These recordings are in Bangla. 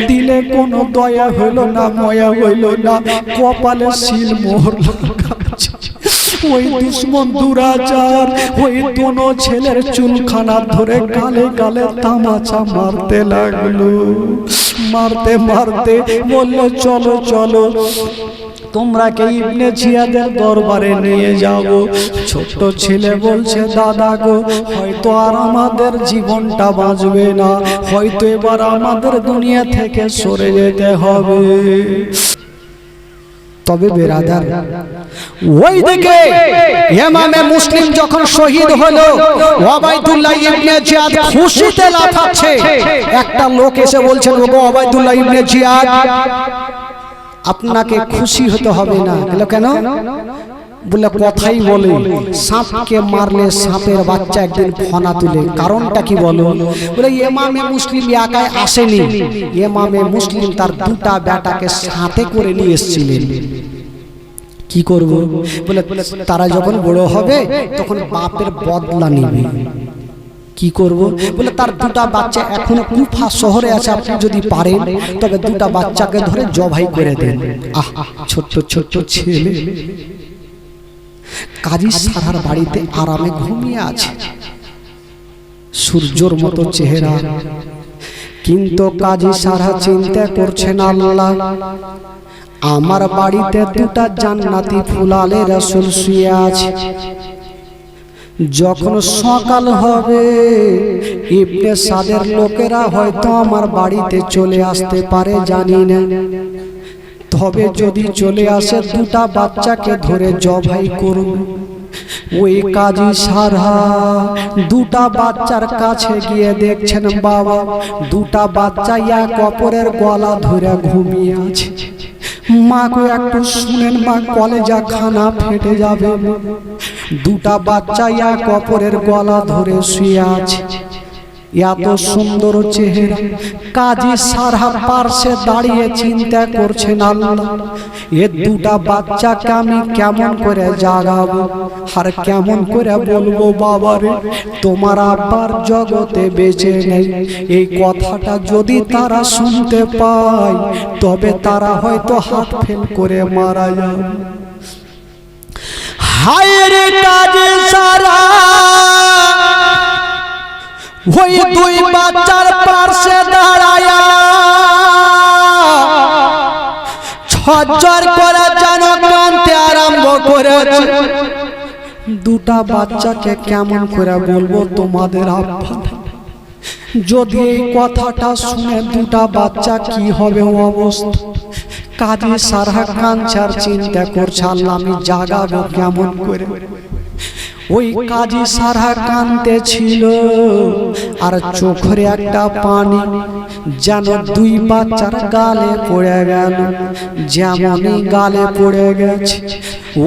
দিলে কোনো দয়া হইল না, ময়া হইল না, কপালে শিল মোহর লাগাচ্ছে। ওই দুশ্মন দুরাচার ওই দোনো ছেলের চুলখানা ধরে গালে গালে তামাচা মারতে লাগলো। মারতে মারতে বললো চলো চলো তোমরা কে ইবনে জিয়াদের দরবারে নিয়ে যাও। ছোট্ট ছেলে বলছে দাদা গো, হয়তো আর আমাদের জীবনটা বাঁচবে না, হয়তো এবার আমাদের দুনিয়া থেকে সরে যেতে হবে। তবে বেরাদার, ওইদিকে ইমামে মুসলিম যখন শহীদ হলো, ওবাইদুল্লাহ ইবনে জিয়াদ খুশিতে লাফাচ্ছে। একটা লোক এসে বলছেন, ওগো ওবাইদুল্লাহ ইবনে জিয়াদ, আপনাকে খুশি হতে হবে না। কেন? বলে কথাই বলে, সাপকে মারলে সাপের বাচ্চা একদিন ফনা তুলে। কারণটা কি বলো? বলে ইমামে মুসলিম একাই আসেনি, ইমামে মুসলিম তার দুটা বেটাকে সাথে করে নিয়ে এসেছিলেন। কি করব? বলে তারা যখন বড় হবে তখন বাপের বদলা নেবে। কি করব? বলে তার দুটা বাচ্চা এখনো কুফা শহরে আছে, আপনি যদি পারেন তবে দুটা বাচ্চাকে ধরে জবাই করে দেন। আহ, ছোট্ট ছোট্ট ছেলে কাজী সারার বাড়িতে আরামে ঘুমিয়ে আছে, সূর্যর মতো চেহারা। কিন্তু কাজী সারা চিন্তা করছেন, আল্লাহ আমার বাড়িতে দুটা জান্নাতি ফুলালে রাসূল শুয়ে আছে। যখন সকাল হবে ইবনে সাদের লোকেরা হয়তো আমার বাড়িতে চলে আসতে পারে, জানি না। তবে যদি চলে আসে দুটা বাচ্চাকে ধরে জবাই করব। ওই কাজী সারা দুটা বাচ্চার কাছে গিয়ে দেখছেন বাবা দুটা বাচ্চা এক অপরের গলা ধরে ঘুমিয়ে আছে। মা গো একটু শুনেন মা, কলেজা খানা ফেটে যাবে। দুটা বাচ্চা এক অপরের গলা ধরে শুয়ে আছে, এত সুন্দর চেহারা। কাজী সারা পার্শ্বে দাঁড়িয়ে চিন্তা করছেন, আল্লাহ এ দুটা বাচ্চাকে আমি কেমন করে জাগাবো আর কেমন করে বলবো বাবারে তোমার আব্বার জগতে বেঁচে নেই। এই কথাটা যদি তারা শুনতে পায় তবে তারা হয়তো হাত ফেল করে মারা যাবে। হায় রে কাজী সারা ওই দুই বাচ্চার পাশে দাঁড়ায়া ঝরঝর করে যেন কাঁদতে আরম্ভ করেছে। দুটা বাচ্চাকে কেমন করে বলবো তোমাদের আব্বা, যদি এই কথাটা শুনে দুটা বাচ্চা কি হবে অবস্থা। কাজী সারা কাঞ্চার চিন্তা করছে, আল্লাহ আমি জাগাবো কেমন করে। ওই কাজী সারা কাঁদতে ছিল আর চোখের একটা পানি যেন দুই বাচ্চার গালে পড়ে গেল, যেমনই গালে পড়ে গেছে।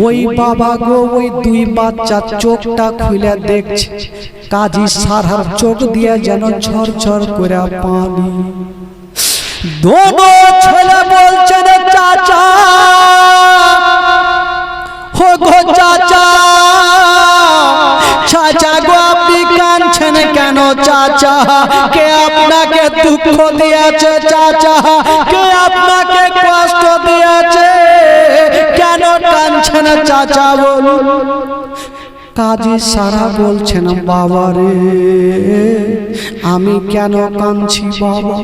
ওই বাবা গো ওই দুই বাচ্চা চোখটা খুলে দেখছে, কাজী সারার চোখ দিয়ে যেন ঝরঝর করে পানি। দোনো ছেলে বলছে রে চাচা, হো গো চাচা, চাচা গো আপনি কাঁদছেন কেন চাচা? কে আপনাকে দুঃখ দিয়েছে চাচা? কে আপনাকে কষ্ট দিয়েছে? কেন কাঁদছেন চাচা বলুন? কাজী সারা বলছেন, বাবা রে আমি কেন কাঁদছি বাবা,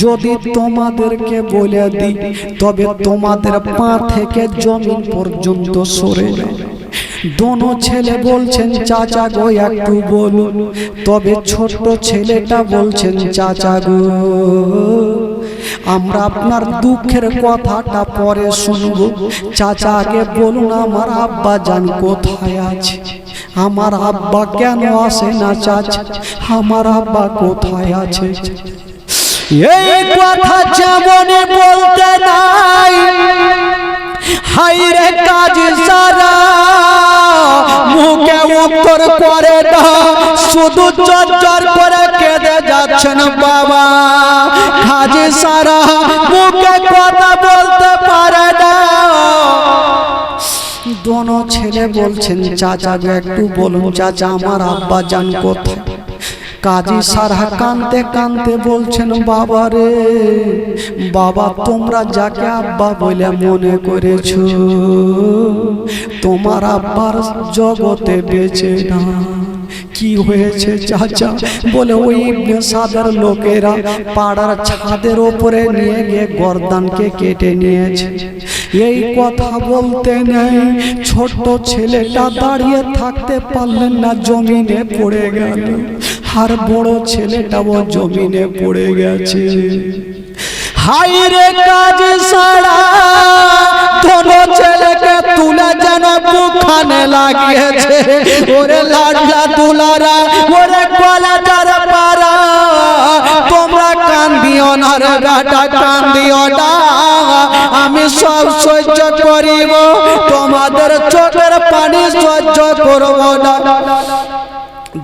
যদি তোমাদেরকে বলে দিই তবে তোমাদের পা থেকে জমিন পর্যন্ত সরে যাবে। দোনো ছেলে বলছেন চাচা গো একটু বলুন। তবে ছোট্ট ছেলেটা বলছেন, চাচা গো আমরা আপনার দুঃখের কথাটা পরে শুনবো, চাচা আগে বলুন আমার আব্বা জান কোথায় আছে? আমার আব্বা কেন আসে না চাচা? আমার আব্বা কোথায় আছে? এই কথা যেমনই বলতে নাই, হাই রে কাজী সারা মুখে উত্তর করে না, শুধু চরচর করে কেঁদে যাচ্ছেন বাবা। কাজী সারা মুখে কথা বলতে পারে না। দোনো ছেলে বলছেন চাচা একটু বলুন চাচা আমার আব্বা জান কোথায়? কাজী সারা কাঁদতে কাঁদতে বলছেন, বাবা রে বাবা, তোমরা যাকে আব্বা বলে মনে করেছো, তোমার আব্বার জগতে বেঁচে না। কি হয়েছে চাচা? বলে ওই ইবনে সাদের লোকেরা পাড়ার ছাদের ওপরে নিয়ে গিয়ে গর্দানকে কেটে নিয়েছে। এই কথা বলতে নেই, ছোট ছেলেটা দাঁড়িয়ে থাকতে পারলেন না, জমিনে পড়ে গেল। আর বড় ছেলেটাও জমিনে পড়ে গেছে। হাই রে কাজী সারা, দোনো ছেলেকে তুলে যেন বুকখানে লাগিয়েছে। ওরে লাডলা তুলারা, ওরে কলেজার পারা, তোমরা কান্দিও না রে বেটা, কান্দিও না, আমি সব সহ্য করিব, তোমাদের চোখের পানি সহ্য করব না।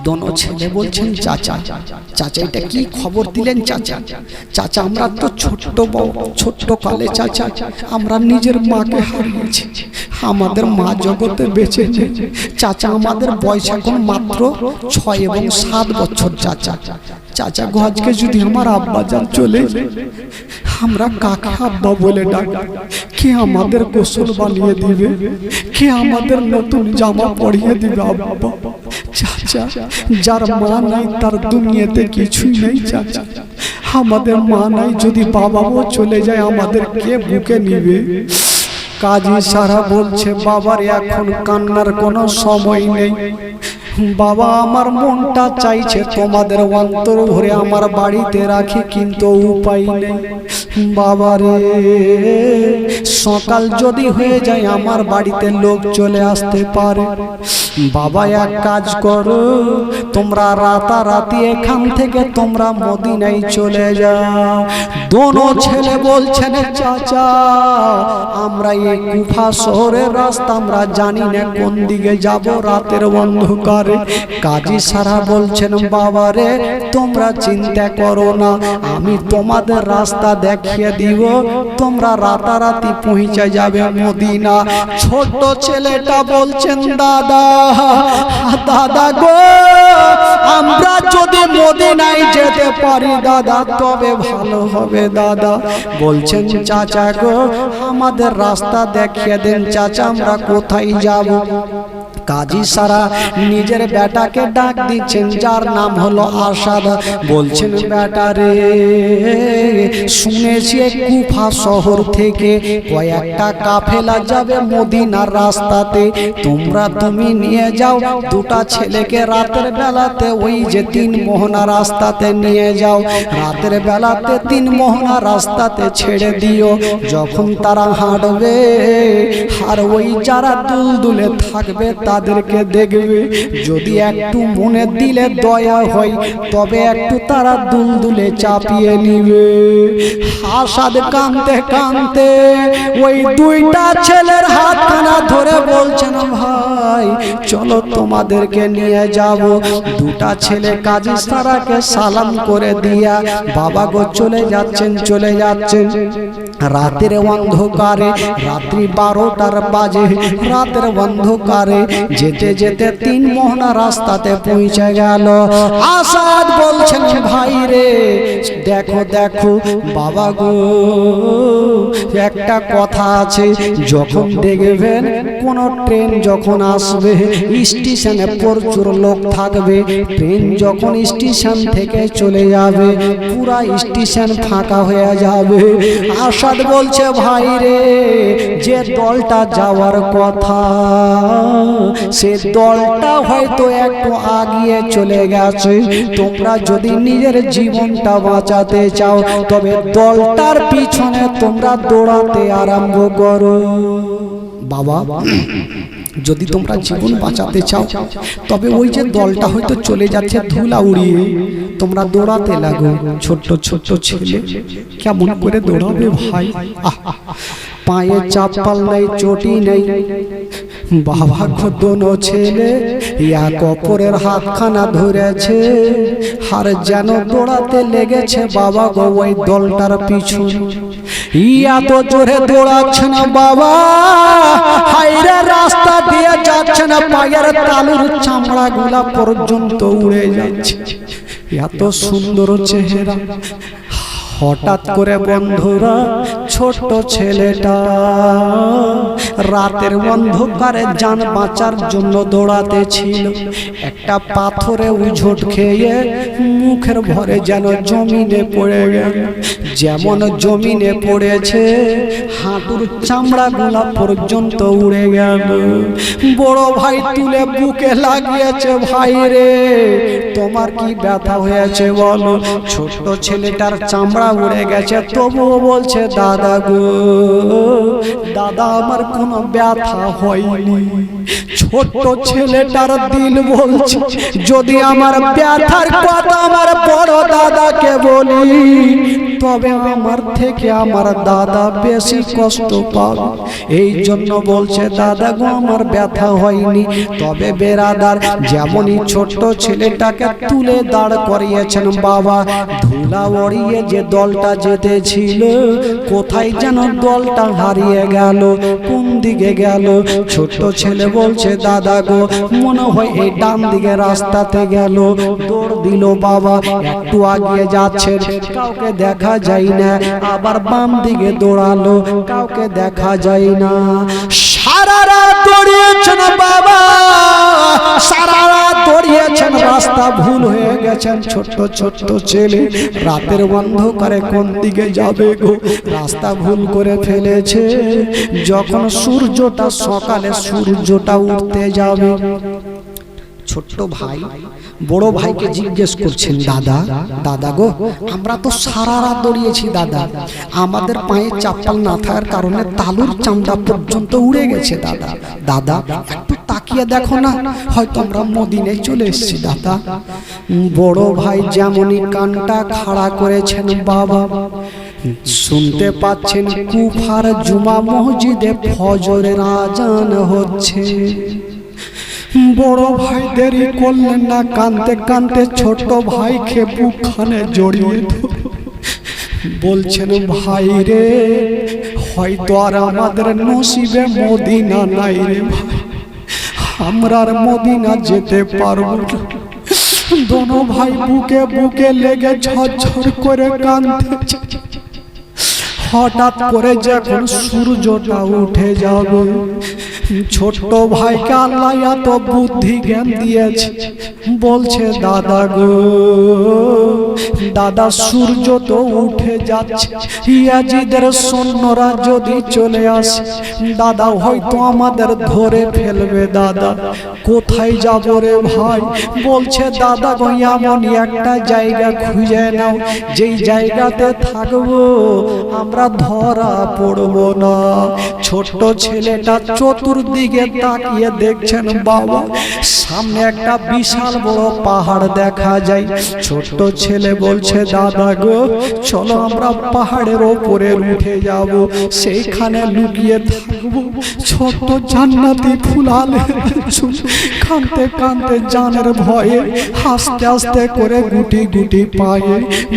দোনো ছেলে বলছেন, চাচা চাচা এটা কি খবর দিলেন চাচা? চাচা আমরা তো ছোট্ট কালে চাচা আমরা নিজের মাকে হারিয়েছি, আমাদের মা জগতে বেঁচে নেই চাচা, আমাদের বয়স এখন মাত্র 6 এবং 7 বছর চাচা। চাচা গো, আজকে যদি আমার আব্বা যান চলে, আমরা কাকে আব্বা বলে ডাক? কে আমাদের গোসল বানিয়ে দিবে? কে আমাদের নতুন জামা পরিয়ে দিবে? আব্বা চাচা, যার মা নাই তার দুনিয়াতে কিছুই নেই চাচা। আমাদের মা নাই, যদি বাবাও চলে যায় আমাদের কে বুকে নিবে? কাজী সারা বলছে, বাবার এখন কান্নার কোনো সময় নেই। বাবা আমার মনটা চাইছে তোমাদের অন্তর ভরে আমার বাড়িতে রাখি, কিন্তু উপায় নেই। বাবারে সকাল যদি হয়ে যায় আমার বাড়িতে লোক চলে আসতে পারে। বাবা এক কাজ করো, তোমরা রাতারাতি এখান থেকে তোমরা মদিনায় চলে যাও। দোনো ছেলে বলছেন, চাচা আমরা এই কুফা শহরের রাস্তা আমরা জানি না কোন দিকে যাব রাতের অন্ধকারে। কাজী সারা বলছেন, বাবারে তোমরা চিন্তা করো না, আমি তোমাদের রাস্তা দেখিয়ে দিব, তোমরা রাতারাতি পৌঁছে যাবে মদিনা। ছোট ছেলেটা বলছেন, দাদা দাদা গো, আমরা যদি মদিনায় যেতে পারি দাদা তবে ভালো হবে দাদা। বলছেন, চাচা গো আমাদের রাস্তা দেখিয়ে দেন চাচা, আমরা কোথায় যাব? কাজী সারা নিজের বেটাকে ডাক দিচ্ছেন, যার নাম হলো আসাদ। বলছেন, বেটা রে শুনেছি কুফা শহর থেকে কয়েকটা কাফেলা যাবে মদিনার রাস্তাতে, তুমি নিয়ে যাও দুটা ছেলেকে রাতের বেলাতে ওই যে 3 মোহনা রাস্তাতে নিয়ে যাও, রাতের বেলাতে 3 মোহনা রাস্তাতে ছেড়ে দিও। যখন তারা হাঁটবে আর ওই যারা দুলদুলে থাকবে তাদেরকে দেখবে, যদি একটু মনে দিলে দয়া হয় তবে একটু তারা দুলদুলে চাপিয়ে নিবে। আসাদ কাঁদতে কাঁদতে ওই 2টা ছেলের হাতখানা ধরে বলছেন, ভাই চলো তোমাদেরকে নিয়ে যাব। 2টা ছেলে কাজী সারাকে সালাম করে দিয়া বাবা গো চলে যাচ্ছেন। রাতের অন্ধকারে, রাত্রি 12টার বাজে, রাতের অন্ধকারে যেতে যেতে 3 মোহনা রাস্তাতে পৌঁছে গেল। আসাদ বলছেন, ভাই রে দেখো দেখো বাবা গো, একটা কথা আছে, যখন দেখবেন কোন ট্রেন যখন আসবে স্টেশনে প্রচুর লোক থাকবে, ট্রেন যখন স্টেশন থেকে চলে যাবে পুরা স্টেশন ফাঁকা হয়ে যাবে। আসাদ বলছে, ভাই রে যে দলটা যাওয়ার কথা সে দলটা হয়তো একটু আগিয়ে চলে গেছে, তোমরা যদি নিজের জীবনটা বাঁচাতে চাও তবে দলটার পিছনে তোমরা দৌড়াতে আরম্ভ করো। বাবা যদি তোমরা জীবন বাঁচাতে চাও তবে ওই যে দলটা হয়তো চলে যাচ্ছে ধুলা উড়িয়ে, তোমরা দৌড়াতে লাগো। ছোট্ট ছোট্ট ছেলে কেমন করে দৌড়াবে ভাই? পায়ে চাপ্পাল নেই, চটি নেই। বাবা গো দোনো ছেলে এক অপরের হাতখানা ধরেছে আর যেন দৌড়াতে লেগেছে বাবা গো ওই দলটার পিছনে। এত জোরে দৌড়াচ্ছে না বাবা, হাইরে রাস্তা দিয়ে যাচ্ছে না, পায়ের তালুর চামড়া গুলা পর্যন্ত উড়ে যাচ্ছে। এত সুন্দর চেহারা। হঠাৎ করে বন্ধুরা ছোট ছেলেটা রাতের অন্ধকারে জান বাঁচার জন্য দৌড়াতে ছিল। একটা পাথরে উঝট খেয়ে মুখের ভরে যেন জমিনে পড়ে গেল। যেমন জমিনে পড়েছে হাঁটুর চামড়া গুলা পর্যন্ত উড়ে গেল। বড় ভাই তুলে বুকে লাগিয়েছে, ভাই রে তোমার কি ব্যথা হয়েছে বলো। ছোট ছেলেটার চামড়া উড়ে গেছে, তবুও বলছে দাদা গো দাদা আমার কোনো ব্যথা হয়নি। ছোট ছেলেটার দিল বলছে যদি আমার ব্যথার কথা আমার বড় দাদাকে বলি তবে আমার থেকে আমার দাদা বেশি কষ্ট পাবে। এই জন্য বলছে দাদা গো আমার ব্যথা হয়নি। তবে বেরাদার যেমনই ছোট্ট ছেলেটাকে তুলে দাঁড় করিয়েছেন বাবা, ধুলা উড়িয়ে যে দলটা যেতেছিল কোথায় যেন দলটা হারিয়ে গেল, কোন দিকে গেল। ছোট্ট ছেলে বলছে দাদা গো মনে হয় এই ডান দিকে রাস্তাতে গেল। দৌড় দিল বাবা, একটু আগিয়ে যাচ্ছে কাউকে দেখা যায় না, আবার বাম দিকে দৌড়ালো কাউকে দেখা যায় না। সারা রাত দৌড়িয়েছেন বাবা, সারা রাত দৌড়িয়েছেন, রাস্তা ভুল হয়ে গেছেন। ছোট্ট ছোট্ট ছেলে রাতের অন্ধকারে কোন দিকে যাবে গো, রাস্তা ভুল করে ফেলেছে। যখন সূর্যটা সকালে সূর্যটা উঠতে যাবে, ছোট্ট ভাই বড় ভাইকে জিজ্ঞেস করছেন দাদা দাদা গো আমরা তো সারা রাত দৌড়িয়েছি দাদা, আমাদের পায়ে চাপ্পাল না থাকার কারণে তালুর চামড়া পর্যন্ত উড়ে গেছে দাদা। দাদা একটু তাকিয়ে দেখো না, হয়তো আমরা মদিনায় চলে এসেছি দাদা। বড় ভাই যেমনই কানটা খাড়া করেছেন বাবা, শুনতে পাচ্ছেন কুফার জুমা মসজিদে ফজরের আজান হচ্ছে। বড় ভাই দেরি করলেন না, কানতে কানতে ছোট ভাইকে বুকখানে জড়িয়ে বলছেন ভাই রে হয়তো আর আমাদের নসিবে মদিনা নাই রে ভাই, আমরা আর মদিনা যেতে পারবো না। দোনো ভাই বুকে বুকে লেগে ঝরঝর করে কাঁদছে। হঠাৎ করে যখন সূর্যটা উঠে যাবে, ছোট্ট ভাইকে আল্লাহ এত বুদ্ধি জ্ঞান দিয়েছে, বলছে দাদা গো দাদা সূর্য তো উঠে যাচ্ছে, ইয়াজিদের সৈন্যরা যদি চলে আসে দাদা হয়তো আমাদের ধরে ফেলবে। দাদা কোথায় যাব রে ভাই? বলছে দাদা গো এমন একটা জায়গা খুঁজে নাও যেই জায়গাতে থাকবো আমরা ধরা পড়বো না। ছোট্ট ছেলেটা চতুর্দিকে তাকিয়ে দেখছেন বাবা, সামনে একটা বিশাল বড় পাহাড় দেখা যায়। ছোট্ট ছেলে বলছে দাদা গো চলো আমরা পাহাড়ের ওপরে উঠে যাব, সেইখানে লুকিয়ে থাকবো। ছোট্ট জান্নাতি ফুলালে কাঁদতে কাঁদতে জানের ভয়ে আস্তে আস্তে করে গুটি গুটি পায়ে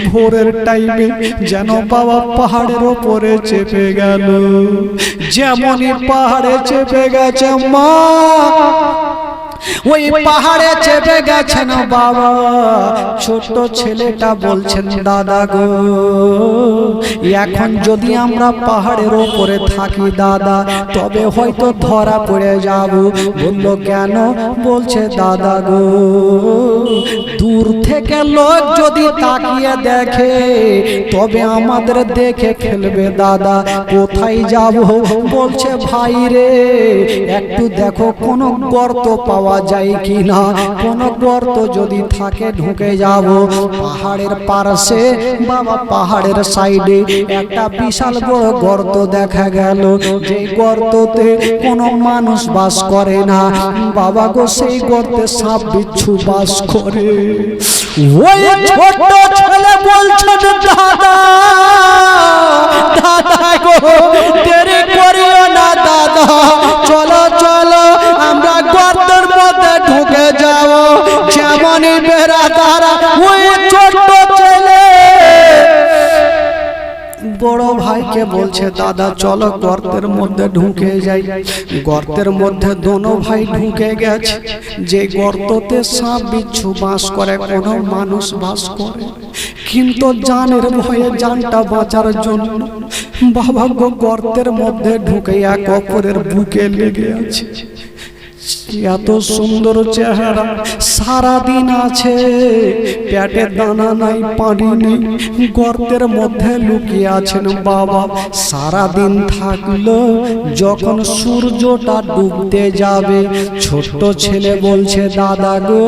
ভোরের টাইমে যেন বাবা পাহাড়ের ওপরে চেপে গেল। যেমনই পাহাড়ে চেপে গেছে মা, ওই পাহাড়ে চেপে গেছেন বাবা। ছোট ছেলেটা বলছেন দাদা গো এখন যদি আমরা পাহাড়ের ওপরে থাকি দাদা তবে হয়তো ধরা পড়ে যাব। বলল কেন? বলছে দাদা গো দূর থেকে লোক যদি তাকিয়ে দেখে তবে আমাদের দেখে ফেলবে দাদা, কোথায় যাব? বলছে ভাই রে একটু দেখো কোনো গর্ত পাওয়া যায় কিনা, কোন গর্ত যদি থাকে ঢুকে যাব। পাহাড়ের পাশে বাবা পাহাড়ের সাইডে একটা বিশাল বড় গর্ত দেখা গেল, যে গর্ততে কোনো মানুষ বাস করে না বাবা গো, সেই গর্তে সাপ বিচ্ছু বাস করে। ওই ছোট ছেলে বলছে দাদা দাদা গো দেরি করিও না দাদা, চলো চলো আমরা গর্তের মধ্যে ঢুকে যাব। যেমনই বেড়া তারা ওই ছোট ছেলে বড় ভাই ভাইকে বলছে দাদা চলো গর্তের মধ্যে ঢুকে যাই। গর্তের মধ্যে দোনো ভাই ঢুকে গেছে। যে গর্ততে সাপ বিচ্ছু বাস করে, কোনো মানুষ বাস করে, কিন্তু জানের ভয়ে জানটা বাঁচার জন্য বাবা গো গর্তের মধ্যে ঢুকে এক অপরের বুকে লেগে আছে। এত সুন্দর চেহারা, সারাদিন আছে, পেটে দানা নাই, পানি নেই, গর্তের মধ্যে লুকিয়ে আছেন বাবা। সারাদিন থাকলো, যখন সূর্যটা ডুবতে যাবে ছোট্ট ছেলে বলছে দাদা গো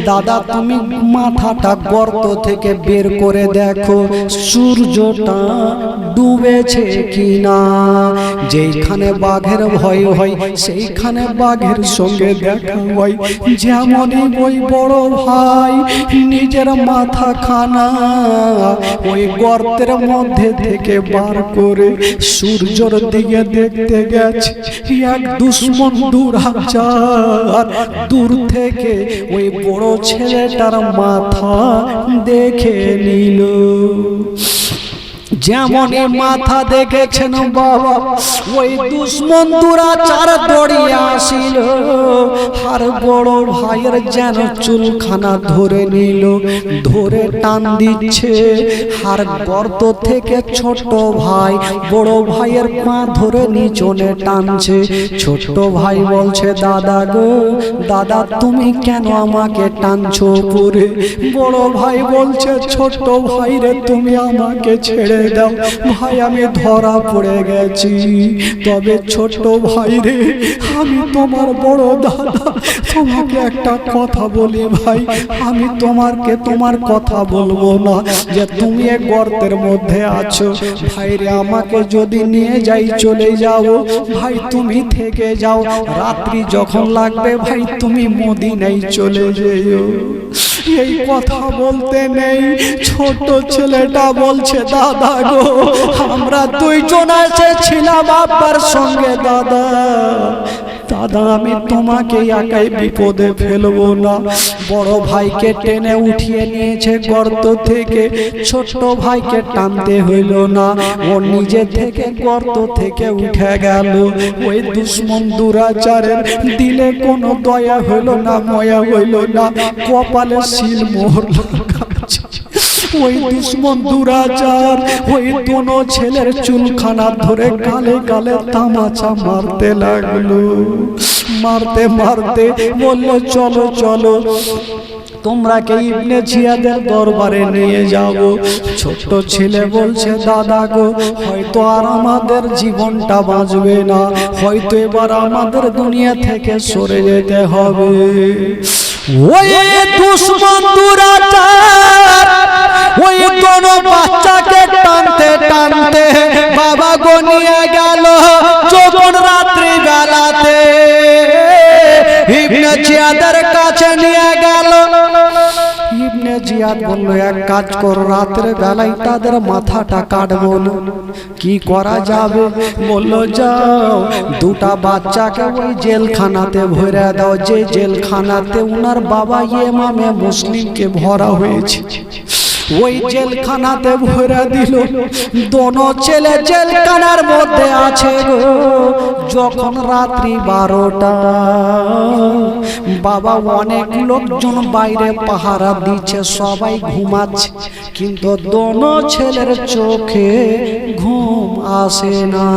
দাদা তুমি মাথাটা গর্ত থেকে বের করে দেখো সূর্যটা ডুবেছে কিনা। যেখানে বাঘের ভয় হয় সেইখানে বাঘের সঙ্গে দেখা হয়। যেমনই ওই বড় ভাই নিজের মাথা খানা ওই গর্তের মধ্যে থেকে বার করে সূর্যের দিকে দেখতে গেছে। এক দুশ্মন দুরাচার দূর থেকে ওই বড় ছেলেটার মাথা দেখে নিল। যেমনই মাথা দেখেছেন বাবা, ওই দুশ্মন দুরাচার দৌড়িয়ে আসিল, আর বড় ভাইয়ের যেন চুলখানা ধরে নিল, ধরে টান দিচ্ছে। আর গর্ত থেকে ছোট ভাই বড় ভাইয়ের পা ধরে নিচনে টানছে। ছোট ভাই বলছে দাদা গো দাদা তুমি কেন আমাকে টানছো উপরে? বড় ভাই বলছে ছোট ভাই রে তুমি আমাকে ছেড়ে দাও, ভাই আমি ধরা পড়ে গেছি। তবে ছোট ভাই রে আমি তোমার বড় দাদা, তোমাকে একটা কথা বলি ভাই, আমি তোমার কথা বলবো না যে তুমি এক গর্তের মধ্যে আছো। ভাই রে আমাকে যদি নিয়ে যাই চলে যাও, ভাই তুমি থেকে যাও, রাত্রি যখন লাগবে ভাই তুমি মদিনায় চলে যেও। এই কথা বলতে নেই, ছোট ছেলেটা বলছে দাদা গো আমরা দুইজন এসেছিলাম আপনার সঙ্গে দাদা, দাদা আমি তোমাকে একাই বিপদে ফেলবো না। বড় ভাইকে টেনে উঠিয়ে নিয়েছে গর্ত থেকে, ছোট ভাইকে টানতে হইল না, ও নিজে থেকে গর্ত থেকে উঠে গেল। ওই দুশ্মন দুরাচারের দিলে কোনো দয়া হইল না, ময়া হইল না, কপালে সিল মোহর লাগাচ্ছে। ওই দুশ্মন দুরাচার ওই দোনো ছেলের চুলখানা ধরে গালে গালে তামাচা মারতে লাগলো। মারতে মারতে বললো চলো চলো তোমরা কে ইবনে জিয়াদের দরবারে নিয়ে যাব। ছোট্ট ছেলে বলছে দাদা গো হয়তো আর আমাদের জীবনটা বাঁচবে না, হয়তো এবার আমাদের দুনিয়া থেকে সরে যেতে হবে। ওই দুশ্মন দুরাচার ওই দোনো বাচ্চাকে টানতে টানতে বাবা গো নিয়ে গেল। যখন রাত্রি বেলাতে ইবনে জিয়াদের কাছে নিয়ে গেল, ইবনে জিয়াদ বলল এক কাজ কর, রাতের বেলায় তাদের মাথাটা কাটবো না, কি করা যাবে? বলল যাও দুটা বাচ্চাকে ওই জেলখানাতে ভরে দাও, যে জেলখানাতে উনার বাবা ইমামে মুসলিমকে ভরা হয়েছে, ওই জেলখানাতে ভরে দিল। দোনো ছেলে জেলখানার মধ্যে আছে গো। যখন রাত্রি 12টা, বাবা অনেক লোকজন বাইরে পাহারা দিচ্ছে, সবাই ঘুমাচ্ছে, কিন্তু দোনো ছেলের চোখে ঘুম আসে না।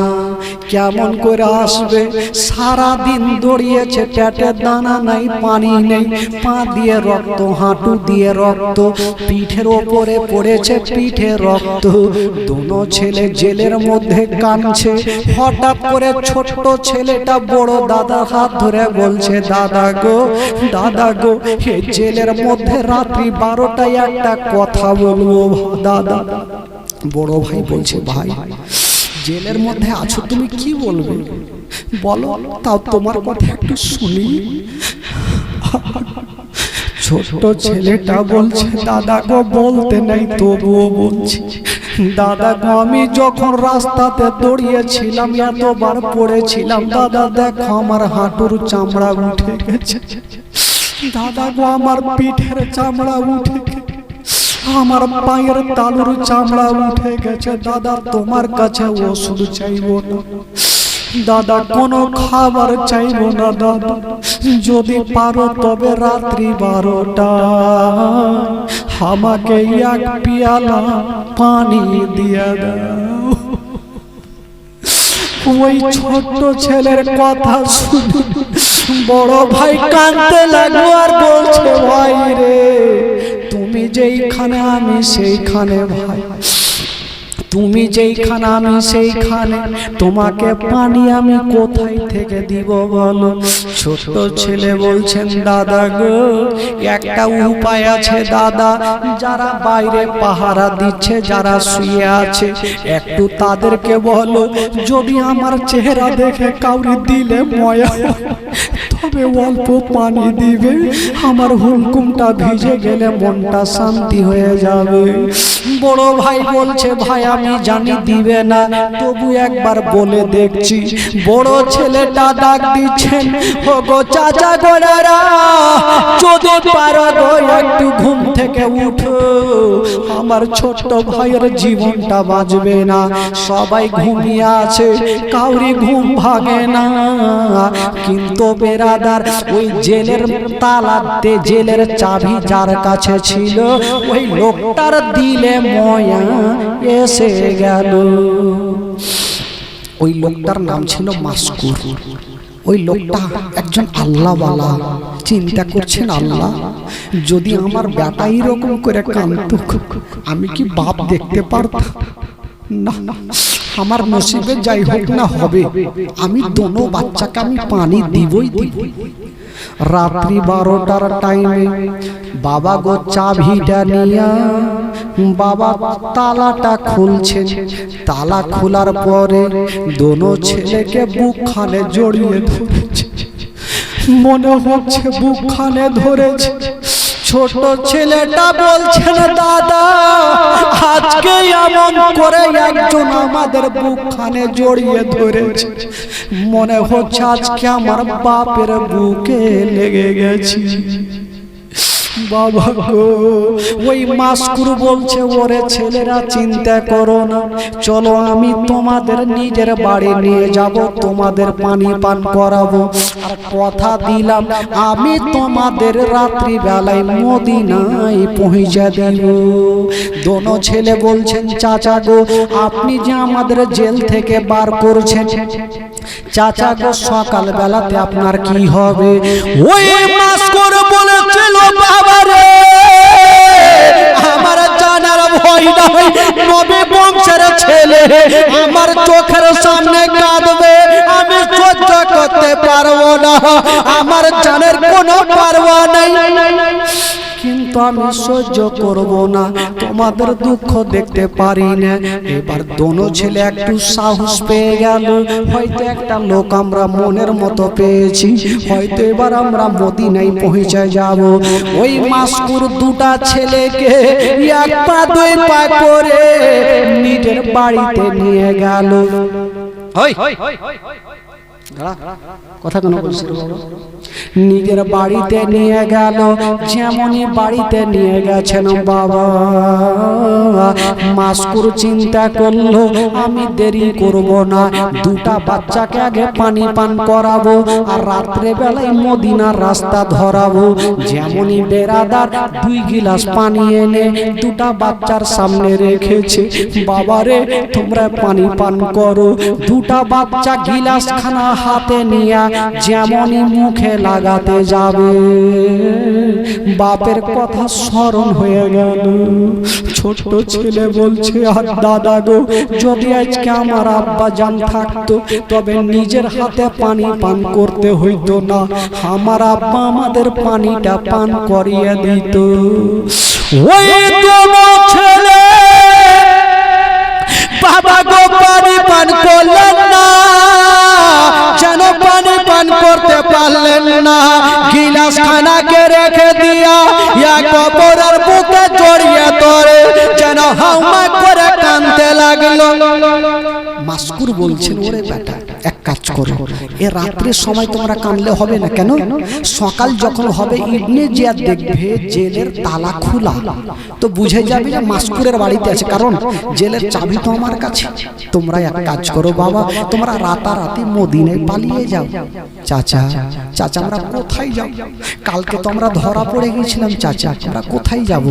কেমন করে আসবে? সারা দিন দৌড়িয়েছে, পেটে দানা নাই, পানি নেই, পা দিয়ে রক্ত, হাঁটু দিয়ে রক্ত, পিঠের ওপরে পড়েছে, পিঠে রক্ত। দোনো ছেলে জেলের মধ্যে কাঁদছে। হঠাৎ করে ছোট্ট ছেলেটা বড় দাদার হাত ধরে বলছে দাদা গো এই জেলের মধ্যে রাত্রি 12টায় একটা কথা বলবো দাদা। বড় ভাই বলছে ভাই জেলের মধ্যে আছো, তুমি কি বলবে বলো, তাও তোমার কথা একটু শুনি। ছোট ছেলেটা বলছে দাদা গো বলতে নাই তবুও বলছি, দাদা গো আমি যখন রাস্তাতে দৌড়িয়েছিলাম এতবার পড়েছিলাম, দাদা দেখো আমার হাঁটুর চামড়া উঠে গেছে, দাদা গো আমার পিঠের চামড়া উঠে গেছে, আমার পায়ের তালুর চামড়া উঠে গেছে। দাদা তোমার কাছে ওষুধ চাইবো না দাদা, কোনো খাবার চাইবো না দাদা, যদি পারো তবে রাত্রি 12টা আমাকে এক পিয়ালা পানি দিয়ে দাও। ওই ছোট্ট ছেলের কথা শুনে বড় ভাই কাঁদতে লাগলো আর বলছে, ভাই রে তুমি যেইখানে আমি সেইখানে, ভাই তুমি যেইখানে আমি সেইখানে, তোমাকে পানি আমি কোথায় থেকে দিব বলো? ছোট ছেলে বলছেন, দাদা গো একটা উপায় আছে দাদা, যারা বাইরে পাহারা দিচ্ছে, যারা শুয়ে আছে, একটু তাদেরকে বলো যদি আমার চেহারা দেখে কাউরি দিলে ময়া তবে অল্প পানি দিবে, আমার হুকুমটা ভিজে গেলে মনটা শান্তি হয়ে যাবে। বড় ভাই বলছে, ভাই আমি জানি দিবে না, তবু একবার বলে দেখছি। বড় ছেলেটা ডাক দিচ্ছেন, ও গো চাচা গোড়ারা, যদি পারো গো একটু ঘুম থেকে উঠো, আমার ছোট্ট ভাইয়ের জীবনটা বাঁচবে না। সবাই ঘুমিয়ে আছে, কাউরি ঘুম ভাগে না, কিন্তু বেরাদার ওই জেলের তালাতে জেলের চাবি যার কাছে ছিল, ওই লোকটার দিলে ময়া এসে গেল। ওই লোকটার নাম ছিল মাসকুর। ওই লোকটা একজন আল্লাহওয়ালা। চিন্তা করছেন, আল্লাহ যদি আমার বেটা এরকম করে কাঁদতো, আমি কি বাপ দেখতে পারতাম না? আমার নসিবে যাই হোক না হবে, আমি দোনো বাচ্চাকে আমি পানি দিবই দিব। রাত্রি 12টার টাইমে বাবা গো চাবিটা নিয়া বাবা তালাটা খুলছেন। তালা খোলার পরে দোনো ছেলেকে বুকখানে জড়িয়ে ধরেছে, মনে হচ্ছে বুকখানে ধরেছে। ছোট ছেলেটা বলছেন, দাদা আজকে এমন করে একজন আমাদের বুকখানে জড়িয়ে ধরেছে, মনে হচ্ছে আজকে আমার বাপের বুকে লেগে গেছে। বাবা গো, ওই মাসকুর বলছে, ওরে ছেলেরা চিন্তা করো না, চলো আমি তোমাদের নিজের বাড়ি নিয়ে যাব, তোমাদের পানি পান করাবো, আর কথা দিলাম আমি তোমাদের রাত্রি বেলায় মদিনায় পৌঁছে দিব। দোনো ছেলে বলছেন, চাচা গো আপনি যে আমাদের জেল থেকে বার করছেন, চাচা গো সকাল বেলাতে আপনার কি হবে? ওই মাসকুর বলেছিল, বাবা রে আমার জানার ভয় নাই, নবী বংশের ছেলে আমার চোখের সামনে কাঁদবে, আমি সহ্য করতে পারবো না, আমার জানের কোনো পারওয়া নাই, কিন্তু আমি সহ্য করব না, তোমাদের দুঃখ দেখতে পারি না। এবার দোনো ছেলে একটু সাহস পেয়ে গেল, হয়তো একটা লোক আমরা মনের মতো পেয়েছি, হয়তো এবার আমরা মদিনায় পৌঁছে যাব। ওই মাসকুর দুটা ছেলেকে এক পা দুই পা করে নিজের বাড়িতে নিয়ে গেল। কথা কেন বলছিল? নিজের বাড়িতে নিয়ে গেল। যেমনই বাড়িতে নিয়ে গেছেন বাবা, মাসকুর চিন্তা করলো আমি দেরি করব না, দুটা বাচ্চাকে আগে পানি পান করাবো, আর রাত্রে বেলায় মদিনার রাস্তা ধরাবো। যেমনই বেরাদার 2 গিলাস পানি এনে দুটা বাচ্চার সামনে রেখেছে, বাবারে তোমরা পানি পান করো। দুটা বাচ্চা গিলাস খানা হাতে নিয়ে যেমনই মুখে লাগাতে যাবে, বাপের কথা স্মরণ হয়ে গেল। ছোট ছেলে বলছে, আর দাদা গো যদি আজকে আমার আব্বা জান থাকতো, তবে নিজের হাতে পানি পান করতে হইতো না, আমার আব্বা আমাদের পানিটা পান করিয়ে দিত। ওই দোনো ছেলে বাবা গো পানি পান করলেন না, যেন পানি পান করতে পারলেন না, গিলাস খানাকে রেখে দিয়া এক অপরের বুকে জড়িয়ে ধরে যেন হাউমা করে কাঁদতে লাগলো। মাসকুর বলছেন, ওরে বেটা এক কাজ করো, এ রাত্রের সময় তোমরা কানলে হবে না, কেন সকাল যখন হবে ইবনে জিয়াদ দেখবে জেলের তালা খোলা, তো বুঝে যাবে যে মাসকুরের বাড়িতে আছে, কারণ জেলের চাবি তো আমার কাছে। তোমরা এক কাজ করো বাবা, তোমরা রাতারাতি মদিনায় পালিয়ে যাও। চাচা চাচা আমরা কোথায় যাব? কালকে তো আমরা ধরা পড়ে গেছিলাম চাচা, আমরা কোথায় যাব?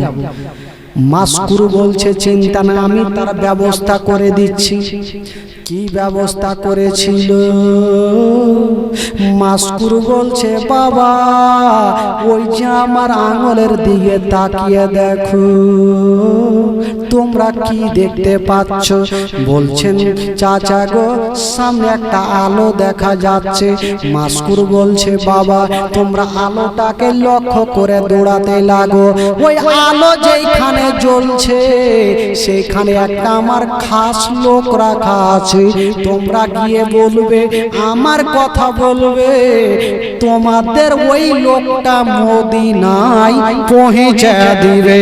মাসকুর বলছে চিন্তা না, আমি তার ব্যবস্থা করে দিচ্ছি। কি ব্যবস্থা করেছিল? মাসকুর বলছে বাবা ওই যে আমার আঙুলের দিকে তাকিয়ে দেখো, তোমরা কি দেখতে পাচ্ছ? বলছেন চাচা গো সামনে একটা আলো দেখা যাচ্ছে। মাসকুর বলছে বাবা তোমরা আলোটাকে লক্ষ্য করে দৌড়াতে লাগো, ওই আলো যেখানে জ্বলছে সেখানে একটা আমার খাস লোক রাখা আছে, তোমরা গিয়ে বলবে আমার কথা বলবে, তোমাদের ওই লোকটা মদিনায় পৌঁছে দিবে।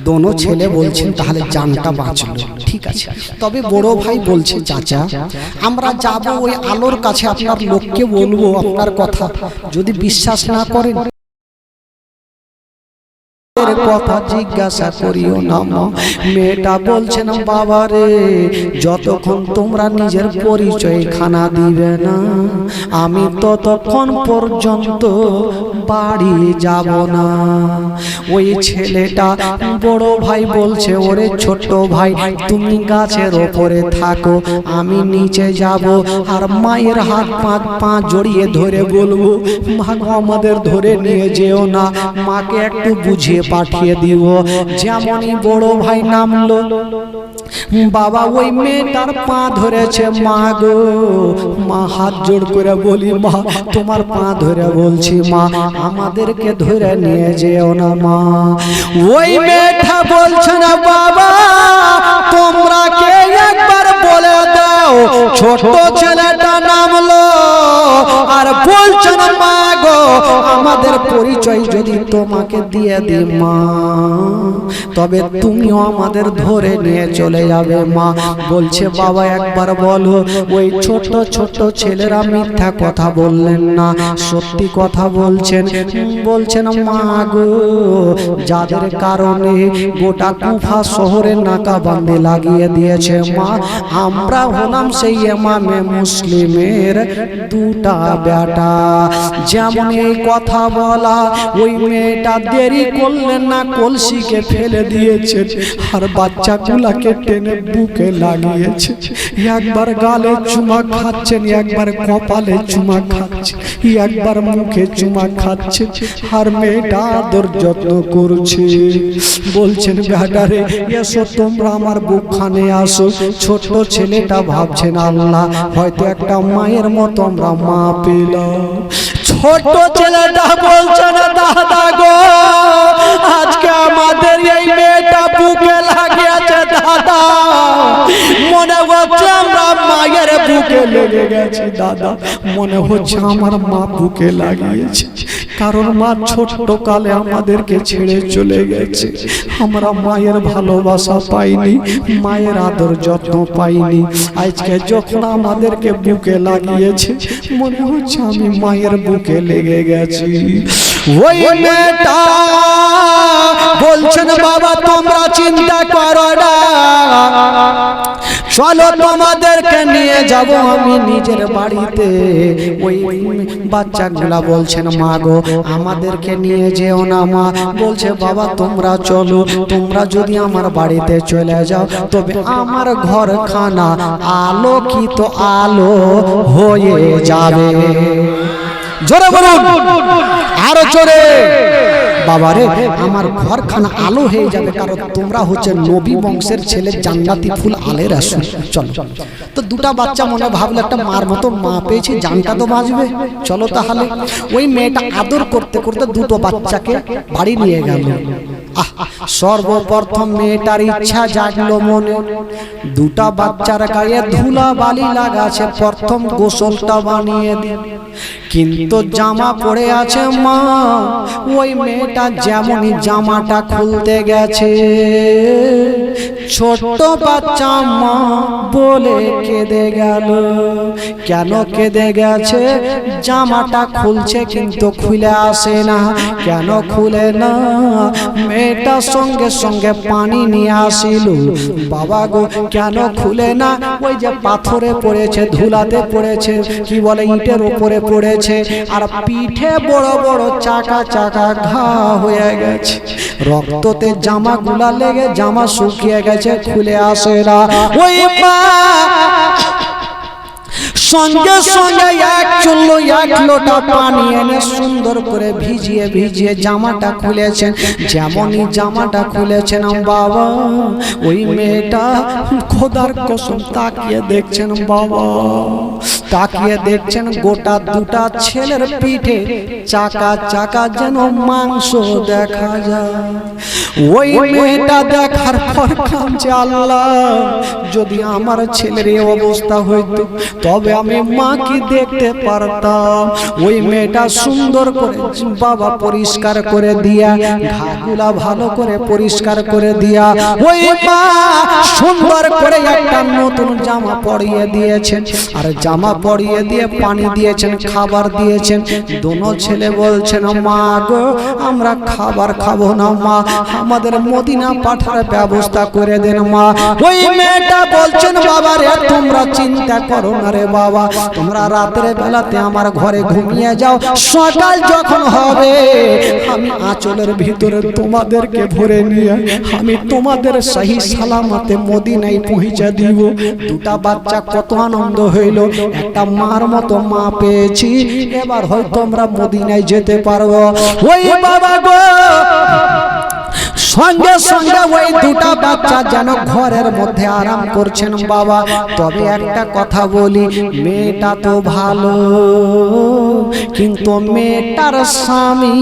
দোনো ছেলে বলছেন তাহলে জানটা বাঁচলো, ঠিক আছে। তবে বড় ভাই বলছে চাচা আমরা যাব ওই আলোর কাছে, আপনার লোককে বলবো আপনার কথা, যদি বিশ্বাস না করেন কথা জিজ্ঞাসা করিও না। মেয়েটা বলছে না বাবা রে যতক্ষণ তোমরা নিজের পরিচয় খানা দিবে না আমি ততক্ষণ পর্যন্ত বাড়ি যাব না। ওই ছেলেটা বড় ভাই বলছে ওরে ছোট ভাই তুমি গাছের ওপরে থাকো, আমি নিচে যাব, আর মায়ের হাত পা জড়িয়ে ধরে বলবো মা আমাদের ধরে নিয়ে যেও না, মাকে একটু বুঝিয়ে পাঠিয়ে দিব। যেমনই বড় ভাই নামলো বাবা ওই মেয়েটার পা ধরেছে, মা গো মা হাত জোড় করে বলি মা তোমার পা ধরে বলছি মা আমাদেরকে ধরে নিয়ে যেও না মা। ওই মেয়েটা বলছে না বাবা তোমরা কে একবার বলে দাও। ছোট ছেলেটা নামলো আর বলছে না মা গো আমাদের পরিচয় যদি তোমাকে দিয়ে দিই মা তবে তুমিও আমাদের ধরে নিয়ে চলে যাবে মা। বলছে বাবা একবার বলো। ওই ছোট ছোট ছেলেরা মিথ্যা কথা বললেন না, সত্যি কথা বলছেন। বলছেন মা গো যাদের কারণে গোটা কুফা শহরে নাকাবন্দি লাগিয়ে দিয়েছে মা আমরা হলাম সেই ইমামে মুসলিমের দুটা বেটা। যেমন এই কথা বলা ওই মেয়েটা দেরি করলেন না, কলসিকে ফেলে দিয়েছে আর বাচ্চাগুলাকে টেনে বুকে লাগিয়েছে। একবার গালে চুমা খাচ্ছেন, একবার কপালে চুমা খাচ্ছে, একবার মুখে চুমা খাচ্ছে আর মেয়েটা আদর যত্ন করছে। বলছেন বেটারে এসো তোমরা আমার বুকখানে আসো। ছোট ছেলেটা ভাবছেন আল্লাহ হয়তো একটা মায়ের মতো আমরা মা পেলাম। ছোট ছেলেটা বলছে না দাদা গো আজকে আমাদের এই মেয়েটা বুকে লাগিয়েছে দাদা, মনে হচ্ছে আমরা মায়ের বুকে লেগে গেছি দাদা, মনে হচ্ছে আমার মা বুকে লাগিয়েছে। কারণ মা ছোট্ট কালে আমাদেরকে ছেড়ে চলে গেছে, আমরা মায়ের ভালোবাসা পাইনি, মায়ের আদর যত্ন পাইনি। আজকে যখন আমাদেরকে বুকে লাগিয়েছে মনে হচ্ছে আমি মায়ের বুকে লেগে গেছি। ওই মেয়েটা বলছেন বাবা তোমরা চিন্তা করো না, চলো তোমাদেরকে নিয়ে যাব আমি নিজের বাড়িতে। ওই বাচ্চাগুলা বলছেন মা গো আমাদেরকে নিয়ে যেও না মা। বলছে বাবা তোমরা চলো, তোমরা যদি আমার বাড়িতে চলে যাও তবে আমার ঘরখানা আলোকিত আলো হয়ে যাবে। জোরে বলুন আরো জোরে। বাবারে আমার ঘরখানা আলো হয়ে যাবে, কারণ তোমরা হচ্ছে নবী বংশের ছেলে, জান্নাতি ফুল আলের রাসূল। চলো তো দুটা বাচ্চা মনে ভাবলো একটা মার মতো মা পেয়েছি, জানটা তো বাঁচবে, চলো তাহলে। ওই মেয়েটা আদর করতে করতে দুটো বাচ্চাকে বাড়ি নিয়ে গেল সর্বপ্রথম মেয়েটার ইচ্ছা জাগলো মনে, দুটা বাচ্চার গায়ে ধুলা বালি লাগাছে, প্রথম গোসলটা বানিয়ে দিন। কিন্তু জামা পরে আছে মা, ওই মেয়েটা যেমনই জামাটা খুলতে গেছে, ছোট্ট বাচ্চা মা বলে কেঁদে গেল। কেন কেঁদে গেছে? জামাটা খুলছে কিন্তু খুলে আসে না। কেন খুলে না? মেয়েটা সঙ্গে সঙ্গে পানি নিয়ে আসিল। বাবা গো, কেন খুলে না? ওই যে পাথরে পড়েছে, ধুলাতে পড়েছে, কি বলে ইটের উপরে পড়েছে, আর পিঠে বড় বড় চাকা চাকা ঘা হয়ে গেছে, রক্ততে জামা গুলা লেগে জামা শুকিয়ে গেছে, খুলে আসে না। ওই মা সঙ্গে সঙ্গে এক লোটা পানি এনে সুন্দর করে ভিজিয়ে ভিজিয়ে জামাটা খুলেছেন। যেমনই জামাটা খুলেছেন বাবা, ওই মেয়েটা খোদার কসম তাকিয়ে দেখছেন বাবা, তাকিয়ে দেখছেন গোটা দুটা ছেলের পিঠে চাকা চাকা যেন মাংস দেখা যায়। ওই মেয়েটা দেখার পর কাঁদছে, আল্লাহ যদি আমার ছেলের এই অবস্থা হইতো তবে আমি মাকে দেখতে পারতাম। ওই মেয়েটা সুন্দর করে বাবা পরিষ্কার করে দিয়া, ঘাগুলা ভালো করে পরিষ্কার করে দিয়া, ওই মা সুন্দর করে একটা নতুন জামা পরিয়ে দিয়েছেন, আর জামা পরিয়ে দিয়ে পানি দিয়েছেন, খাবার দিয়েছেন। দোনো ছেলে বলছেন, মা গো আমরা খাবার খাবো না মা, আমাদের মদিনা পাঠার ব্যবস্থা করে দেন মা। ওই মেয়েটা বলছেন, বাবা রে তোমরা চিন্তা করো না রে বাবা, তোমরা রাতের বেলাতে আমার ঘরে ঘুমিয়ে যাও, সকাল যখন হবে আমি আঁচলের ভিতরে তোমাদেরকে ভরে নিয়ে আমি তোমাদের সহি সালামতে মদিনায় পৌঁছে দিব। দুটা বাচ্চা কত আনন্দ হইল, একটা মার মতো মা পেয়েছি, এবার হয়তো আমরা মদিনায় যেতে পারবো। ওই বাবা গো, সঙ্গে সঙ্গে ওই দুটা বাচ্চা যেন ঘরের মধ্যে আরাম করছেন বাবা। তবে একটা কথা বলি, মেয়েটা তো ভালো, কিন্তু মেয়েটার স্বামী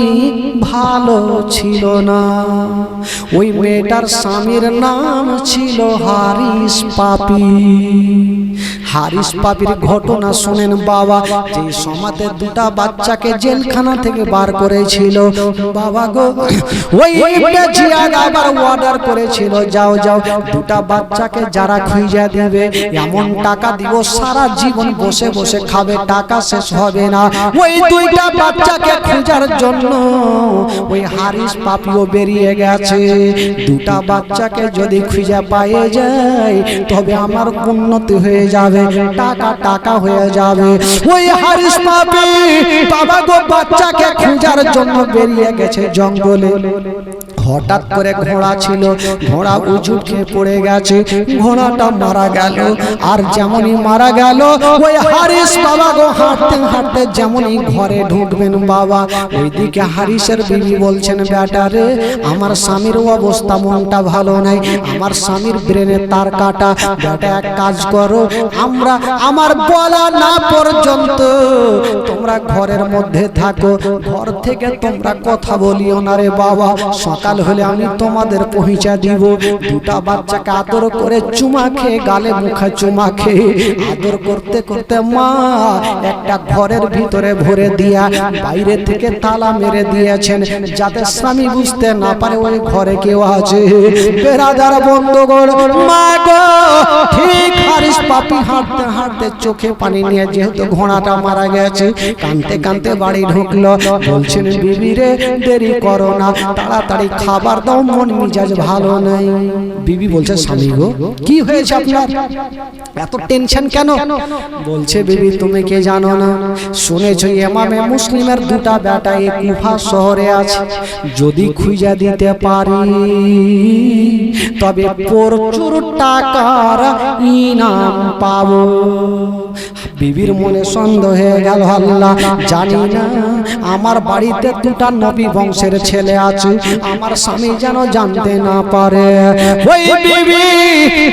ভালো ছিল না। ওই মেয়েটার স্বামীর নাম ছিল হারিস পাপি। হারিস পাপির ঘটনা শুনেন বাবা, যে সমাতে দুটা বাচ্চাকে জেলখানা থেকে বার করেছিল বাবা গো, ওই জিয়াদ আবার অর্ডার করেছিল, যাও যাও দুটা বাচ্চাকে যারা খুঁজে দেবে এমন টাকা দিব সারা জীবন বসে বসে খাবে, টাকা শেষ হবে না। ওই দুইটা বাচ্চাকে খোঁজার জন্য ওই হারিস পাপিও বেরিয়ে গেছে। দুটা বাচ্চাকে যদি খুঁজে পায়ে যায় তবে আমার উন্নতি হয়ে যাবে, টাকা টাকা হয়ে যাবে। ওই হারিস পাপি বাবা গো বাচ্চাকে খোঁজার জন্য বেরিয়ে গেছে জঙ্গলে। হঠাৎ করে ঘোড়া ছিল, ঘোড়া উজুট খেয়ে পড়ে গেছে, ঘোড়াটা মারা গেল। আর যেমনই মারা গেল ওই হারিস বাবা গো হাঁটতে হাঁটতে যেমনই ঘরে ঢুকবেন বাবা, ওইদিকে হারিসের বিবি বলছেন, বেটা রে আমার স্বামীর অবস্থা মনটা ভালো নাই, আমার স্বামীর ব্রেনে তার কাটা, বেটা এক কাজ করো, আমরা আমার বলা না পর্যন্ত তোমরা ঘরের মধ্যে থাকো, ঘর থেকে তোমরা কথা বলিও না রে বাবা, সকাল হলে আমি তোমাদের পৌঁছা দিব। দুটা বাচ্চাকে আদর করে চুমা খেয়ে, গালে মুখে চুমা খেয়ে আদর করতে করতে মা একটা ঘরের ভিতরে ভরে দিয়া বাইরে থেকে তালা মেরে দিয়েছেন, যাতে স্বামী বুঝতে না পারে ওই ঘরে কেউ আছে। বেরাদার বন্ধুগণ, মা গো ঠিক হারিস পাপি হাঁটতে হাঁটতে চোখে পানি নিয়ে, যেহেতু ঘোড়াটা মারা গেছে, কাঁদতে কাঁদতে বাড়ি ঢুকলো। বলছেন, বিবি রে দেরি করো না, তাড়াতাড়ি খাবার দাও, মন মিজাজ ভালো নাই। বিবি বলছে, স্বামী গো কি হয়েছে আপনার, এত টেনশন কেন? বলছে, বিবি তুমি কে জানো না, শুনেছো ইমামে মুসলিমের দুটা বেটা এই কুফা শহরে আছে, যদি খুঁজে দিতে পারি তবে প্রচুর টাকার ইনাম পাবো। বিবির মনে সন্দেহ হয়ে গেল, আল্লাহ জানি না আমার বাড়িতে দুটা নবী বংশের ছেলে আছে, আমার স্বামী যেন জানতে না পারে। ওই বিবি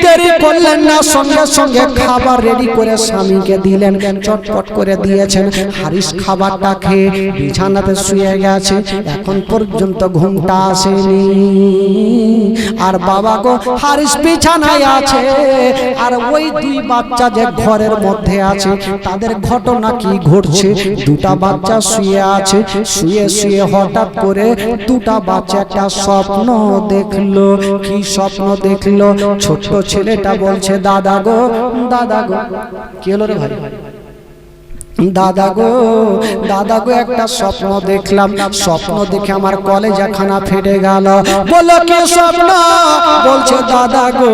দেরি করলেন না, সঙ্গে সঙ্গে খাবার রেডি করে স্বামীকে দিলেন, চটপট করে দিয়েছেন। হারিস খাবারটা খেয়ে বিছানাতে শুয়ে গেছে, এখন পর্যন্ত ঘুমটা আসেনি। আর বাবা গো হারিস বিছানায় আছে, আর ওই দুই বাচ্চা যে ঘরের মধ্যে আছে তাদের ঘটনা কি ঘটছে। দুটা বাচ্চা শুয়ে আছে, শুয়ে শুয়ে হঠাৎ করে দুটা বাচ্চা একটা স্বপ্ন দেখলো। কি স্বপ্ন দেখলো? ছোট্ট ছেলেটা বলছে, দাদা গো, দাদা গো। কি হলো রে ভাই? দাদা গো, দাদা গো, একটা স্বপ্ন দেখলাম, স্বপ্ন দেখে আমার কলেজাখানা ফেটে গেল। বলো কি স্বপ্ন? বলছে, দাদা গো,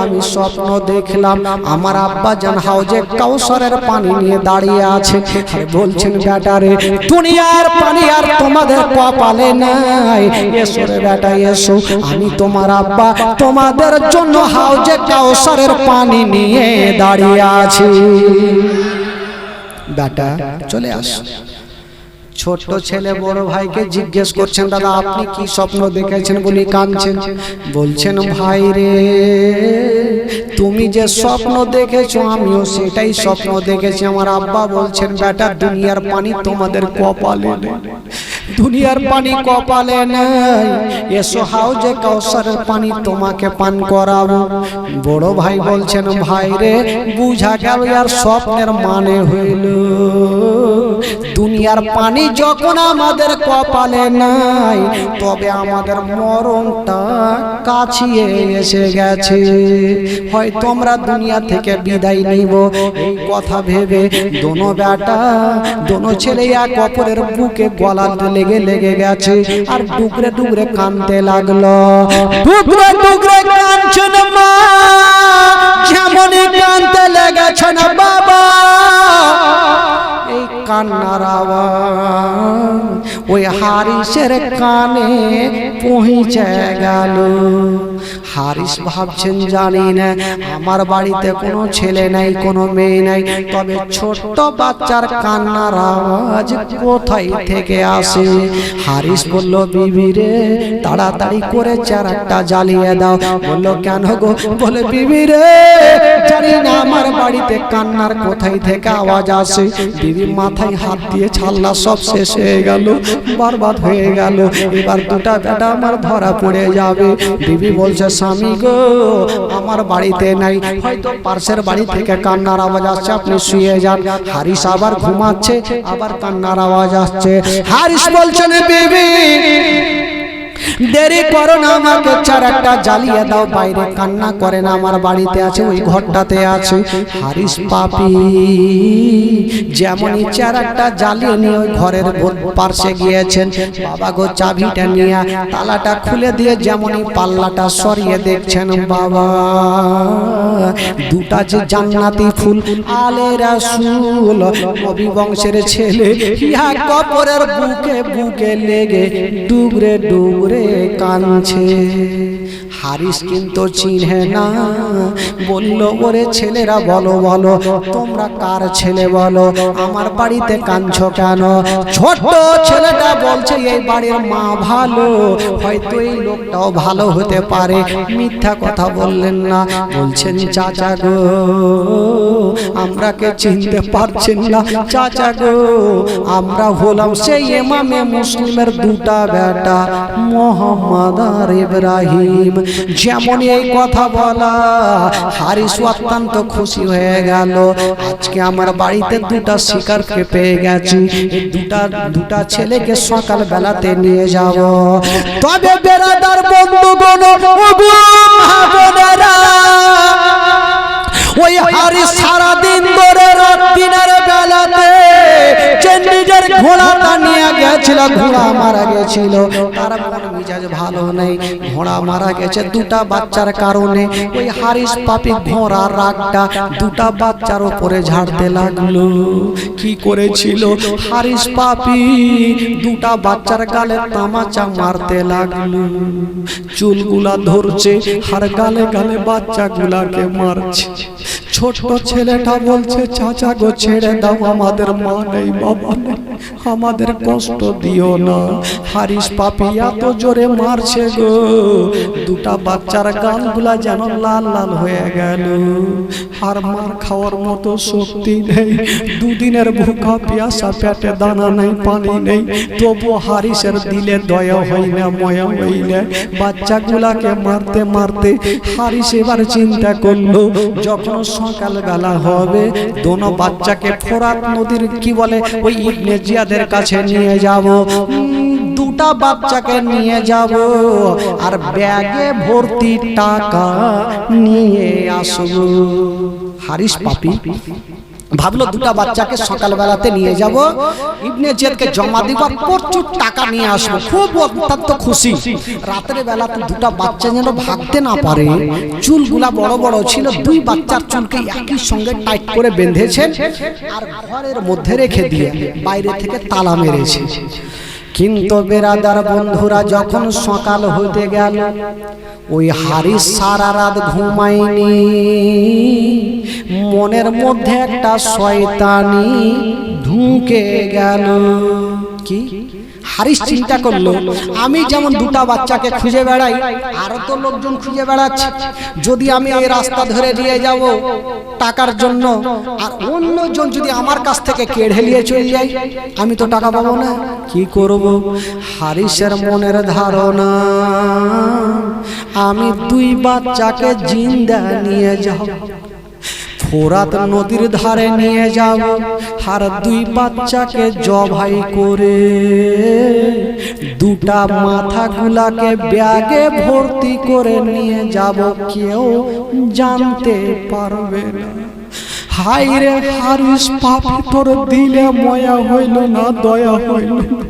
আমি স্বপ্ন দেখলাম আমার আব্বা জান হাউজে কাউসারের পানি নিয়ে দাঁড়িয়ে আছে। আর বলছেন, বেটারে দুনিয়ার পানি আর তোমাদের কপালে নাই, এসো রে বেটা এসো, আমি তোমার আব্বা তোমাদের জন্য হাউজে কাউসারের পানি নিয়ে দাঁড়িয়ে আছি। বেটা চলে আস। ছোট্ট ছেলে বড় ভাইকে জিজ্ঞেস করছেন, দাদা আপনি কি স্বপ্ন দেখেছেন? বলি কাঁদছেন। বলছেন, ভাই রে তুমি যে স্বপ্ন দেখেছো আমিও সেটাই স্বপ্ন দেখেছি। আমার আব্বা বলছেন, বেটা দুনিয়ার পানি তোমাদের কপালে নেই, দুনিয়ার পানি কপালে নাই, এসো হাউজে কাউসারের পানি তোমাকে পান করাবো। বড় ভাই বলছেন, ভাই রে বুঝা গেল আর স্বপ্নের মানে হইল দুনিয়ার পানি যখন আমাদের কপালে নাই, তবে আমাদের মরণটা কাছিয়ে এসে গেছে। হয় তোমরা দুনিয়া থেকে বিদায় নিব, এই কথা ভেবে দোনো বেটা দোনো ছেলে এক অপরের বুকে গলা লেগে লেগে গেছে, আর ডুগরে ডুগরে কাঁদতে লাগলো। ডুগরে ডুগরে কাঁদছেন মা, যেমনই কাঁদতে লেগেছে না বাবা, এই কান্নার আওয়াজ ওই হারিসের কানে পৌঁছে গেল। হারিস ভাবছেন, জানি না আমার বাড়িতে কোনো ছেলে নাই, কোনো মেয়ে নাই, তবে ছোট্ট বাচ্চার কান্নার আওয়াজ কোথায় থেকে আসে। হারিস বলল, বিবি রে তাড়াতাড়ি করে চারাটা জ্বালিয়ে দাও। বলল, কেন গো? বলে, বিবি রে জানি না আমার বাড়িতে কান্নার কোথায় থেকে আওয়াজ আসে। বিবি মাথায় হাত দিয়ে ছাল্লা, সব শেষ হয়ে গেল, বরবাদ হয়ে গেল, এবার দুটা বেটা আমার ধরা পড়ে যাবে। বিবি বলছে, স্বামী গো আমার বাড়িতে নাই, হয়তো পাশের বাড়ি থেকে কান্নার আওয়াজ আসছে, আপনি শুয়ে যান। হারিস আবার ঘুমাচ্ছে, আবার কান্নার আওয়াজ আসছে। হারিস বলছেন, বিবি দেরি করো না, আমাকে চারাটা জ্বালিয়ে দাও, বাইরে কান্না করে না, আমার বাড়িতে আছে, ওই ঘরটাতে আছে। হারিস পাপি যেমনই চারাটা জ্বালিয়ে নিয়ে ওই ঘরের পাশে গিয়েছেন, বাবা গো চাবিটা নিয়ে তালাটা খুলে দিয়ে যেমনই পাল্লাটা সরিয়ে দেখছেন, বাবা দুটা যে জান্নাতি ফুল আলে রাসূল নবী বংশের ছেলে ইয়া কবরের বুকে বুকে লেগে ডুগরে ডুগরে কাঁদছে। হারিস কিন্তু চিনে না, বলল, ওরে ছেলেরা বলো বলো তোমরা কার ছেলে বলো, আমার বাড়িতে কাঁদছো কেন? ছোট ছেলেটা বলছে, এই বাড়ির মা ভালো, হয়তো এই লোকটাও ভালো হতে পারে, মিথ্যা কথা বললেন না। বলছেন, চাচা গো আমরাকে চিনতে পারছেন না, চাচা গো আমরা হলাম সেই ইমামে মুসলিমের দুটা বেটা মোহাম্মদ আর ইব্রাহিম। যেমন এই কথা বলা, হারিস অত্যন্ত খুশি হয়ে গেল, আজকে আমার বাড়িতে দুটা শিকারকে পেয়ে গেছি, দুটা ছেলেকে সকাল বেলাতে নিয়ে যাব। তবে বেরাদার বন্ধুগণ ওই হারিস সারাদিন ধরে রাত দিনের বেলাতে নিজের ঘোড়াটা নিয়ে গেছিল, ঘোড়া মারা গেছিল, তার মন মিজাজ ভালো নেই, ঘোড়া মারা গেছে দুটা বাচ্চার কারণে। ওই হারিস পাপি ঘোড়ার রাগটা দুটা বাচ্চার উপরে ঝাড়তে লাগলো। কি করেছিল হারিস পাপি? দুটা বাচ্চার গালে তামাচা মারতে লাগলো, চুলগুলা ধরছে আর গালে গালে বাচ্চাগুলাকে মারছে। ছোট ছেলেটা বলছে চাচা গো ছেড়ে দাও, আমাদের মা নেই বাবা নেই, আমাদের কষ্ট দিও না। হারিস পাপি এত জোরে মারছে গো, দুটা বাচ্চার গালগুলা যেন লাল লাল হয়ে গেল। আর মার খাওয়ার মতো শক্তি নেই, দুদিনের ভুখা পিয়াসা, পেটে দানা নেই, পানি নেই, তবু হারিসের দিলে দয়া হয় না, ময়া হয় না। বাচ্চাগুলাকে মারতে মারতে হারিস এবার চিন্তা করলো যখন সকাল বেলা হবে দোনো বাচ্চাকে ফোরাত নদীর কি বলে ওই ইবনে জিয়াদের কাছে নিয়ে যাব, দুটা বাচ্চাকে নিয়ে যাব আর ব্যাগে ভর্তি টাকা নিয়ে আসবো। হারিস পাপি ভাবলো দুটা বাচ্চাকে সকালবেলাতে নিয়ে যাব, ইবনে জিয়াদকে জমা দিব, প্রচুর টাকা নিয়ে আসবো। খুব অত্যন্ত খুশি। রাতের বেলাতে দুটা বাচ্চা যেন ভাগতে না পারে, চুলগুলা বড় বড় ছিল, দুই বাচ্চার চুলকে একই সঙ্গে টাইট করে বেঁধেছেন আর ঘরের মধ্যে রেখে দিয়ে বাইরে থেকে তালা মেরেছে। কিন্তু বেরাদার বন্ধুরা, যখন সকাল হতে গেল ওই হারিস সারা রাত ঘুমায়নি, মনের মধ্যে একটা শয়তানি ঢুকে গেল। কি? হারিস চিন্তা করলো আমি যেমন দুটা বাচ্চাকে খুঁজে বেড়াই, আরো তো লোকজন খুঁজে বেড়াচ্ছে, যদি আমি এই রাস্তা ধরে নিয়ে যাব টাকার জন্য আর অন্যজন যদি আমার কাছ থেকে কেড়ে নিয়ে চলে যায়, আমি তো টাকা পাবো না, কি করব? হারিসের মনের ধারণা আমি দুই বাচ্চাকে জিন্দা নিয়ে যাব, ফোরাত নদীর ধারে নিয়ে যাব আর দুই বাচ্চাকে জবাই করে দুটা মাথাগুলাকে ব্যাগে ভর্তি করে নিয়ে যাব, কেউ জানতে পারবে না। হায় রে হারিস পাপি, তোর দিলে ময়া হইল না, দয়া হইল না।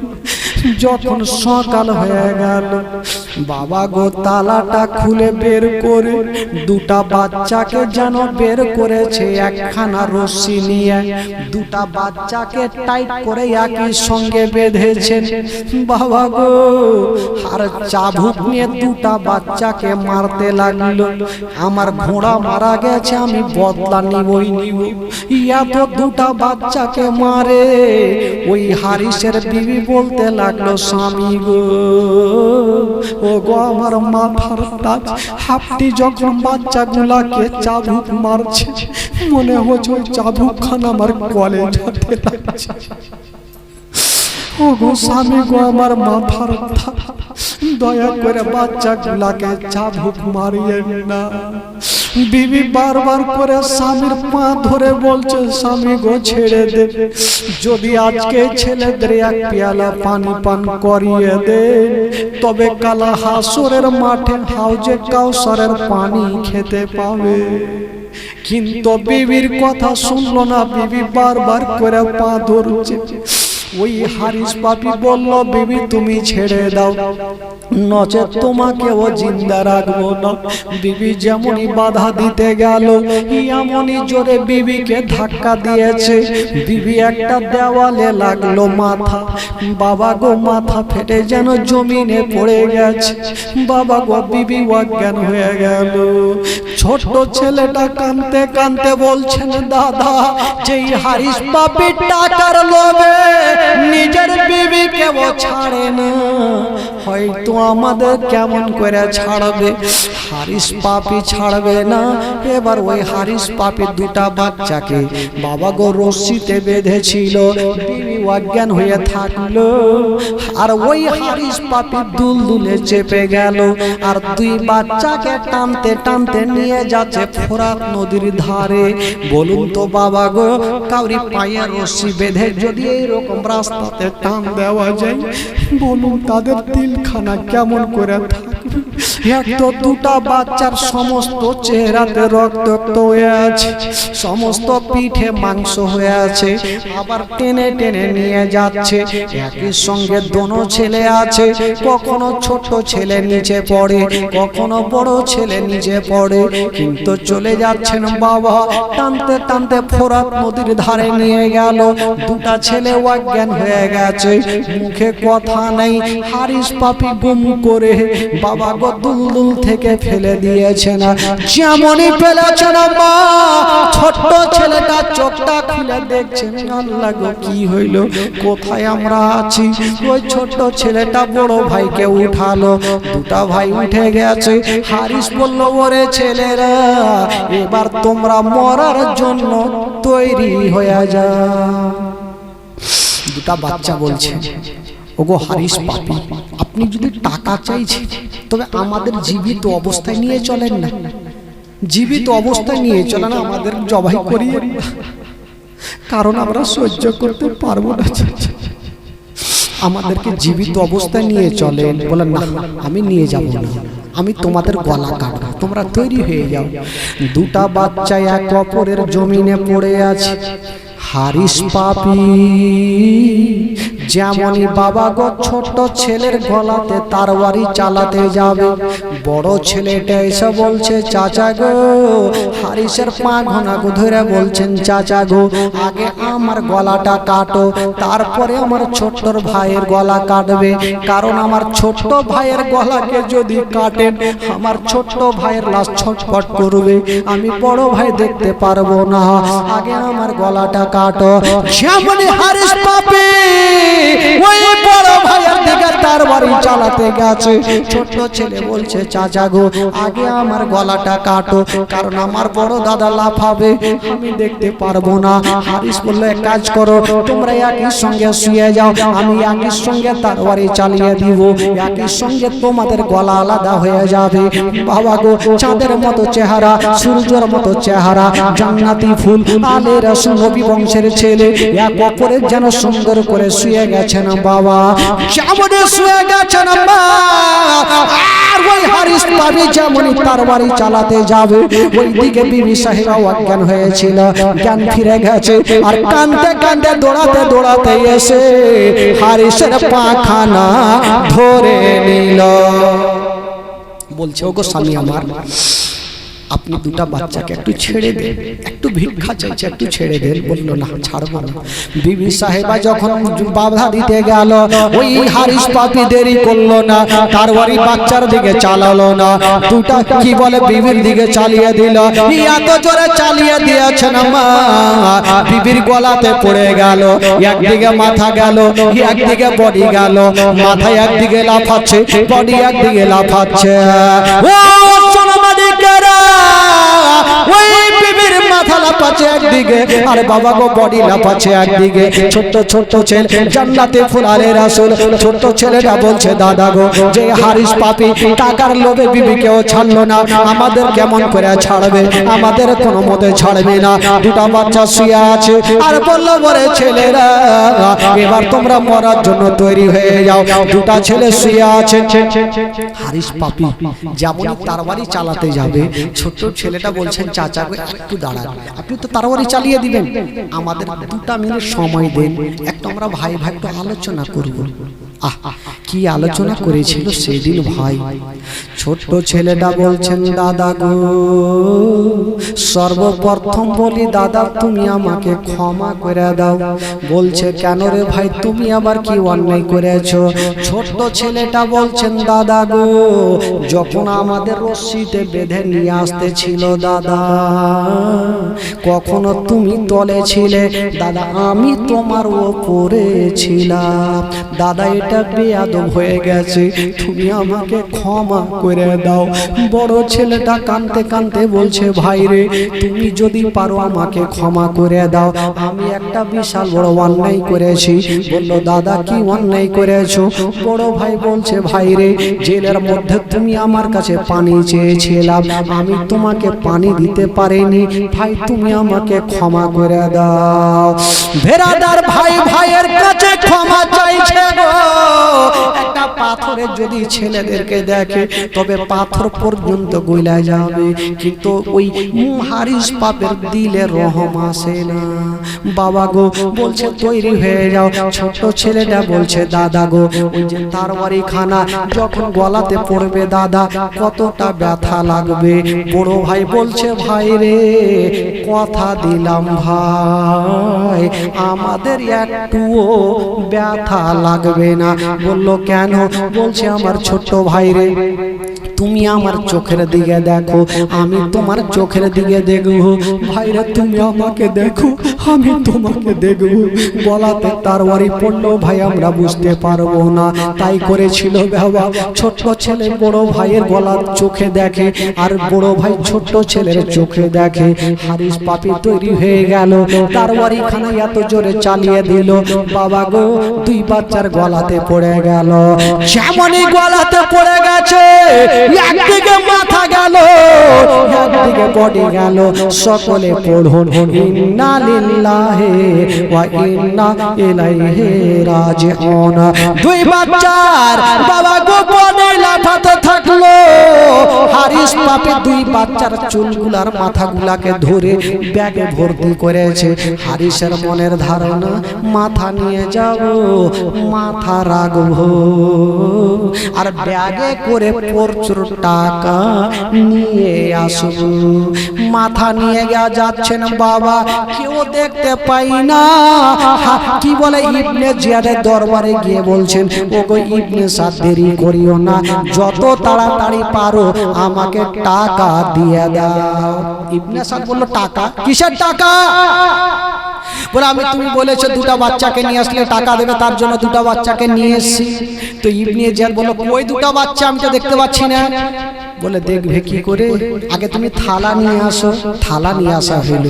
যখন সকাল হয়ে গেল বাবা গো তালাটা খুলে বের করে দুটা বাচ্চাকে যেন বের করেছে, একখানা রশি নিয়ে দুটা বাচ্চাকে টাইট করে একই সঙ্গে বেঁধেছেন বাবা গো। আর চাবুক নিয়ে দুটা বাচ্চাকে মারতে লাগলো। আমার ঘোড়া মারা গেছে, আমি বদলা নিবই নিব। এত দুটা বাচ্চাকে মারে ওই হারিসের বিবি বলতে লাগলো, স্বামী গো, ও গো আমার মাথার তাজ, আপনি যখন বাচ্চাগুলাকে চাবুক মারছে মনে হচ্ছে ওই চাবুক খান আমার কলেজাতে লাগছে। ও গো স্বামী গো আমার মাথার তাজ, দয়া করে বাচ্চাগুলাকে চাবুক মারিয়েন না। বিবি বারবার করে স্বামীর পা ধরে বলছে, স্বামী গো ছেড়ে দে, যদি আজকে ছেলেদের এক পেয়ালা পানি পান করিয়ে দে তবে কালা হাসরের মাঠে হাউজে কাউসারের পানি খেতে পাবে। কিন্তু বিবির কথা শুনলো না, বিবি বারবার করে পা ধরছে। ওই হারিস পাপি বলল, বিবি তুমি ছেড়ে দাও, নচেত তোমাকে ও জিন্দা রাখবো না। বিবি যেমনই বাধা দিতে গেল এমনই জোরে বিবিকে ধাক্কা দিয়েছে, বিবি একটা দেওয়ালে লাগলো মাথা। বাবা গো মাথা ফেটে যেন জমিনে পড়ে গেছে। বাবা গো বিবি অজ্ঞান হয়ে গেল। ছোট ছেলেটা কাঁদতে কাঁদতে বলছেন, দাদা যেই হারিস পাপি টাকার লোভে নিজের বিবিকে ও ছাড়ে না, হয়তো আমাদের কেমন করে ছাড়বে। হারিস পাপি ছাড়বে না। এবার ওই হারিস পাপি দুটা বাচ্চাকে বাবা গো রশিতে বেঁধেছিল, বিবি অজ্ঞান হয়ে থাকলো। আর ওই হারিস পাপি দুলদুলে চেপে গেল আর দুই বাচ্চাকে টানতে টানতে নিয়ে যাচ্ছে ফোরাত নদীর ধারে। বলুন তো বাবা গো, কাউরি পায়ে রশি বেঁধে যদি এইরকম রাস্তাতে টান দেওয়া যায়, বলুন তাদের দিলখানা কেমন করে থাকবে? এক তো দুটা বাচ্চার সমস্ত চেহারাতে রক্তাক্ত হয়ে আছে, সমস্ত পিঠে মাংস হয়ে আছে, আবার টেনে টেনে নিয়ে যাচ্ছে। একই সঙ্গে দোনো ছেলে আছে, কখনো ছোট ছেলে নিচে পড়ে, কখনো বড় ছেলে নিচে পড়ে, কিন্তু চলে যাচ্ছেন বাবা টানতে টানতে ফোরাত নদীর ধারে নিয়ে গেল। দুটা ছেলে অজ্ঞান হয়ে গেছে, মুখে কথা নেই। হারিস পাপি গুম করে বাবা গো দুলদুল থেকে ফেলে দিয়েছে না, যেমনই ফেলেছে না মা চোখটা খুলে দেখছেন, আল্লাহ গো কি হইল, কোথায় আমরা আছি। ওই ছোট্ট ছেলেটা বড় ভাইকে উঠালো, দুটা ভাই উঠে গেছে। হারিস বলল, ওরে ছেলেরা, এবার তোমরা মরার জন্য তৈরি হয়ে যাও। দুটা বাচ্চা বলছে, ওগো হারিস পাপী, আপনি যদি টাকা চাইছেন তবে আমাদের জীবিত অবস্থায় নিয়ে চলেন না, জীবিত অবস্থায় নিয়ে চলেন, আমাদের জবাই করিয়ে, কারণ আমরা সহ্য করতে পারবো না। আমাদেরকে জীবিত অবস্থায় নিয়ে চলেন। বলেন না, আমি নিয়ে যাব না, আমি তোমাদের গলা কাটবো, তোমরা তৈরি হয়ে যাও। দুটা বাচ্চা এক অপরের জমিনে পড়ে আছে। হারিস পাপী যেমনই বাবা গো ছোট ছেলের গলাতে তরবারি চালাতে যাবে, বড় ছেলেটা এসে বলছে, চাচা গো, হারিসের পা ঘনা গো ধরে বলছেন, চাচা গো, আগে আমার গলাটা কাটো, তারপরে আমার ছোট্ট ভাইয়ের গলা কাটবে, কারণ আমার ছোট্ট ভাইয়ের গলাকে যদি কাটেন আমার ছোট্ট ভাইয়ের লাশ ছটফট করবে, আমি বড় ভাই দেখতে পারবো না, আগে আমার গলাটা কাটো। যেমনই হারিস পাপী ওই বড় ভাইয়ের দিকে তরবারি চালাতে গেছে, ছোট ছেলে বলছে, চাচা গো, আগে আমার গলাটা কাটো, কারণ আমার বড় দাদা লাফাবে, আমি দেখতে পারবো না। হারিস বলল, এক কাজ করো, তোমরা একই সঙ্গে শুয়ে যাও, আমি একই সঙ্গে তরবারি চালিয়ে দিব, একই সঙ্গে তোমাদের গলা আলাদা হয়ে যাবে। বাবা গো, চাঁদের মতো চেহারা, সূর্যের মতো চেহারা, জান্নাতি ফুল, আলে রাসূল নবী বংশের ছেলে, এক অপরের যেন সুন্দর করে শুয়ে গেছেন বাবা, যেমনই শুয়ে গেছেন মা। আর ওই হারিস পাপী যেমনই তরবারি চালাতে যাবে, ওইদিকে বিবি সাহেবা অজ্ঞান হয়েছিল, জ্ঞান ফিরে গেছে, আর কাঁদতে কাঁদতে দৌড়াতে দৌড়াতে এসে হারিসের পাখানা ধরে নিল। বলছে, ওগো স্বামী আমার, আপনি দুটা বাচ্চাকে একটু ছেড়ে দেন, একটু ভিক্ষা চাইছে, একটু ছেড়ে দেন। বললো, না, ছাড়বো না। বিবি সাহেবা যখন বাধা দিতে গেল, ওই হারিস পাপী দেরি করলো না, তরবারি বাচ্চার দিকে চালালো না, দুটা কি বলে বিবির দিকে চালিয়ে দিল। এত জোরে চালিয়ে দিয়েছে না মা, বিবির গলাতে পড়ে গেল, একদিকে মাথা গেল, একদিকে বডি গেল, মাথা একদিকে লাফাচ্ছে, বডি একদিকে লাফাচ্ছে। ও সোনামানিকেরা, ওই বিবির মাথা লাফাচ্ছে একদিকে, আর বাবা গো বডি লাফাচ্ছে একদিকে। ছোট্ট ছোট্ট ছেলে, জান্নাতে ফুল আলে রাসূল, ছোট্ট ছেলেটা বলছে, দাদা গো, যে হারিস পাপী টাকার লোভে বিবিকেও ছাড়লো না, আমাদের কেমন করে ছাড়বে, আমাদের কোনো মতে ছাড়বে না। দুটা বাচ্চা শুয়ে আছে, আর বললো, বলে ছেলেরা, এবার তোমরা মরার জন্য তৈরি হয়ে যাও। দুটা ছেলে শুয়ে আছে। হারিস পাপী যেমনই তরবারি চালাতে যাবে, ছোট্ট ছেলেটা বলছেন, চাচা গো, একটু দাঁড়ান, আপনি তো তরবারি চালিয়ে দিবেন, আমাদের 2 মিনিট সময় দেন, একটু আমরা ভাই ভাই একটু আলোচনা করব। কি আলোচনা করেছিল সেদিন ভাই? ছোট্ট ছেলেটা বলছেন, দাদা গো, সর্বপ্রথম বলি, দাদা তুমি আমাকে ক্ষমা করে দাও। বলছে, কেন রে ভাই, তুমি আবার কি অন্যায় করেছো? ছোট্ট ছেলেটা বলছেন, দাদা গো, যখন আমাদের রশ্মিতে বেঁধে নিয়ে আসতেছিল দাদা, কখনো তুমি তলে ছিলে দাদা, আমি তোমার ওপরে ছিলাম দাদা, এটা বেয়াদব হয়ে গেছে, তুমি আমাকে ক্ষমা করে দাও। বড় ছেলেটা কাঁদতে কাঁদতে বলছে, ভাই রে, তুমি যদি পারো আমাকে ক্ষমা করে দাও, আমি একটা বিশাল বড় অন্যায় করেছি। বলল, দাদা কি অন্যায় করেছো? বড় ভাই বলছে, ভাই রে, জেলের মধ্যে তুমি আমার কাছে পানি চেয়েছিলাম, আমি তোমাকে পানি দিতে পারিনি, ভাই তুমি আমাকে ক্ষমা করে দাও। ভেরাদার ভাই ভাইয়ের কাছে ক্ষমা চাইছে গো। একটা পাথরে যদি ছেলেদেরকে দেখে তবে পাথর পর্যন্ত গইলা যাবে, কিন্তু ওই হারিস পাপের দিলে রহম আসে না। বাবা গো, বলছে তৈরি হয়ে যাও। ছোট ছেলেটা বলছে, দাদা গো, ওই যে তরবারি খানা যখন গলাতে পড়বে দাদা, কতটা ব্যথা লাগবে। বড় ভাই বলছে, ভাই রে, কথা দিলাম ভাই, আমাদের একটুও ব্যথা লাগবে না। বলল, কেন? বলছে, আমার ছোট্ট ভাই রে, তুমি আমার চোখের দিকে দেখো, আমি তোমার চোখের দিকে দেখবো। ভাইরা তুমি আমাকে দেখো, আমি তোমাকে দেখব। গলাতে তরবারি পড়লো ভাই আমরা বুঝতে পারবো না। তাই করেছিল বাবা, ছোট ছেলে বড় ভাইয়ের গলা চোখে দেখে, আর বড় ভাই ছোট ছেলের চোখে দেখে। হারিস পাপি তৈরি হয়ে গেল, তরবারি খানা এত জোরে চালিয়ে দিল বাবা গো, দুই বাচ্চার গলাতে পড়ে গেল। যেমনই গলাতে পড়ে গেছে, একদিকে মাথা গেল, একদিকে বডি গেল। সকলে পড়ুন ইন্না লিল্লাহি ওয়া ইন্না ইলাইহি রাজিউন। দুই বাচ্চার বাবা গো বডি লাফাতে থাকলো। হারিস পাপি দুই বাচ্চার চুলগুলার মাথাগুলাকে ধরে ব্যাগে ভর্তি করেছে। হারিসের মনের ধারণা মাথা নিয়ে যাব, মাথা রাখবো, আর ব্যাগে করে প্রচুর টাকা নিয়ে আসবো। মাথা নিয়ে যাচ্ছেন বাবা, কেউ দেখতে পাই না। কি বলে ইবনে জিয়াদের দরবারে গিয়ে বলছেন, ওগো ইবনে সাদ দেরি করিও না, যত তাড়াতাড়ি পারো আমাকে টাকা দিয়ে দাও। ইবনে সাদ বলল টাকা? কিসের টাকা? বলে আমি তুমি বলেছো দুটা বাচ্চাকে নিয়ে আসলে টাকা দেবে, তার জন্য দুটা বাচ্চাকে নিয়ে এসেছি। তো ইবনে জিয়াদ বলল ওই দুটা বাচ্চা আমি তো দেখতে পাচ্ছি না। বলে দেখবে কি করে, আগে তুমি থালা নিয়ে আসো। থালা নিয়ে আসা হইল।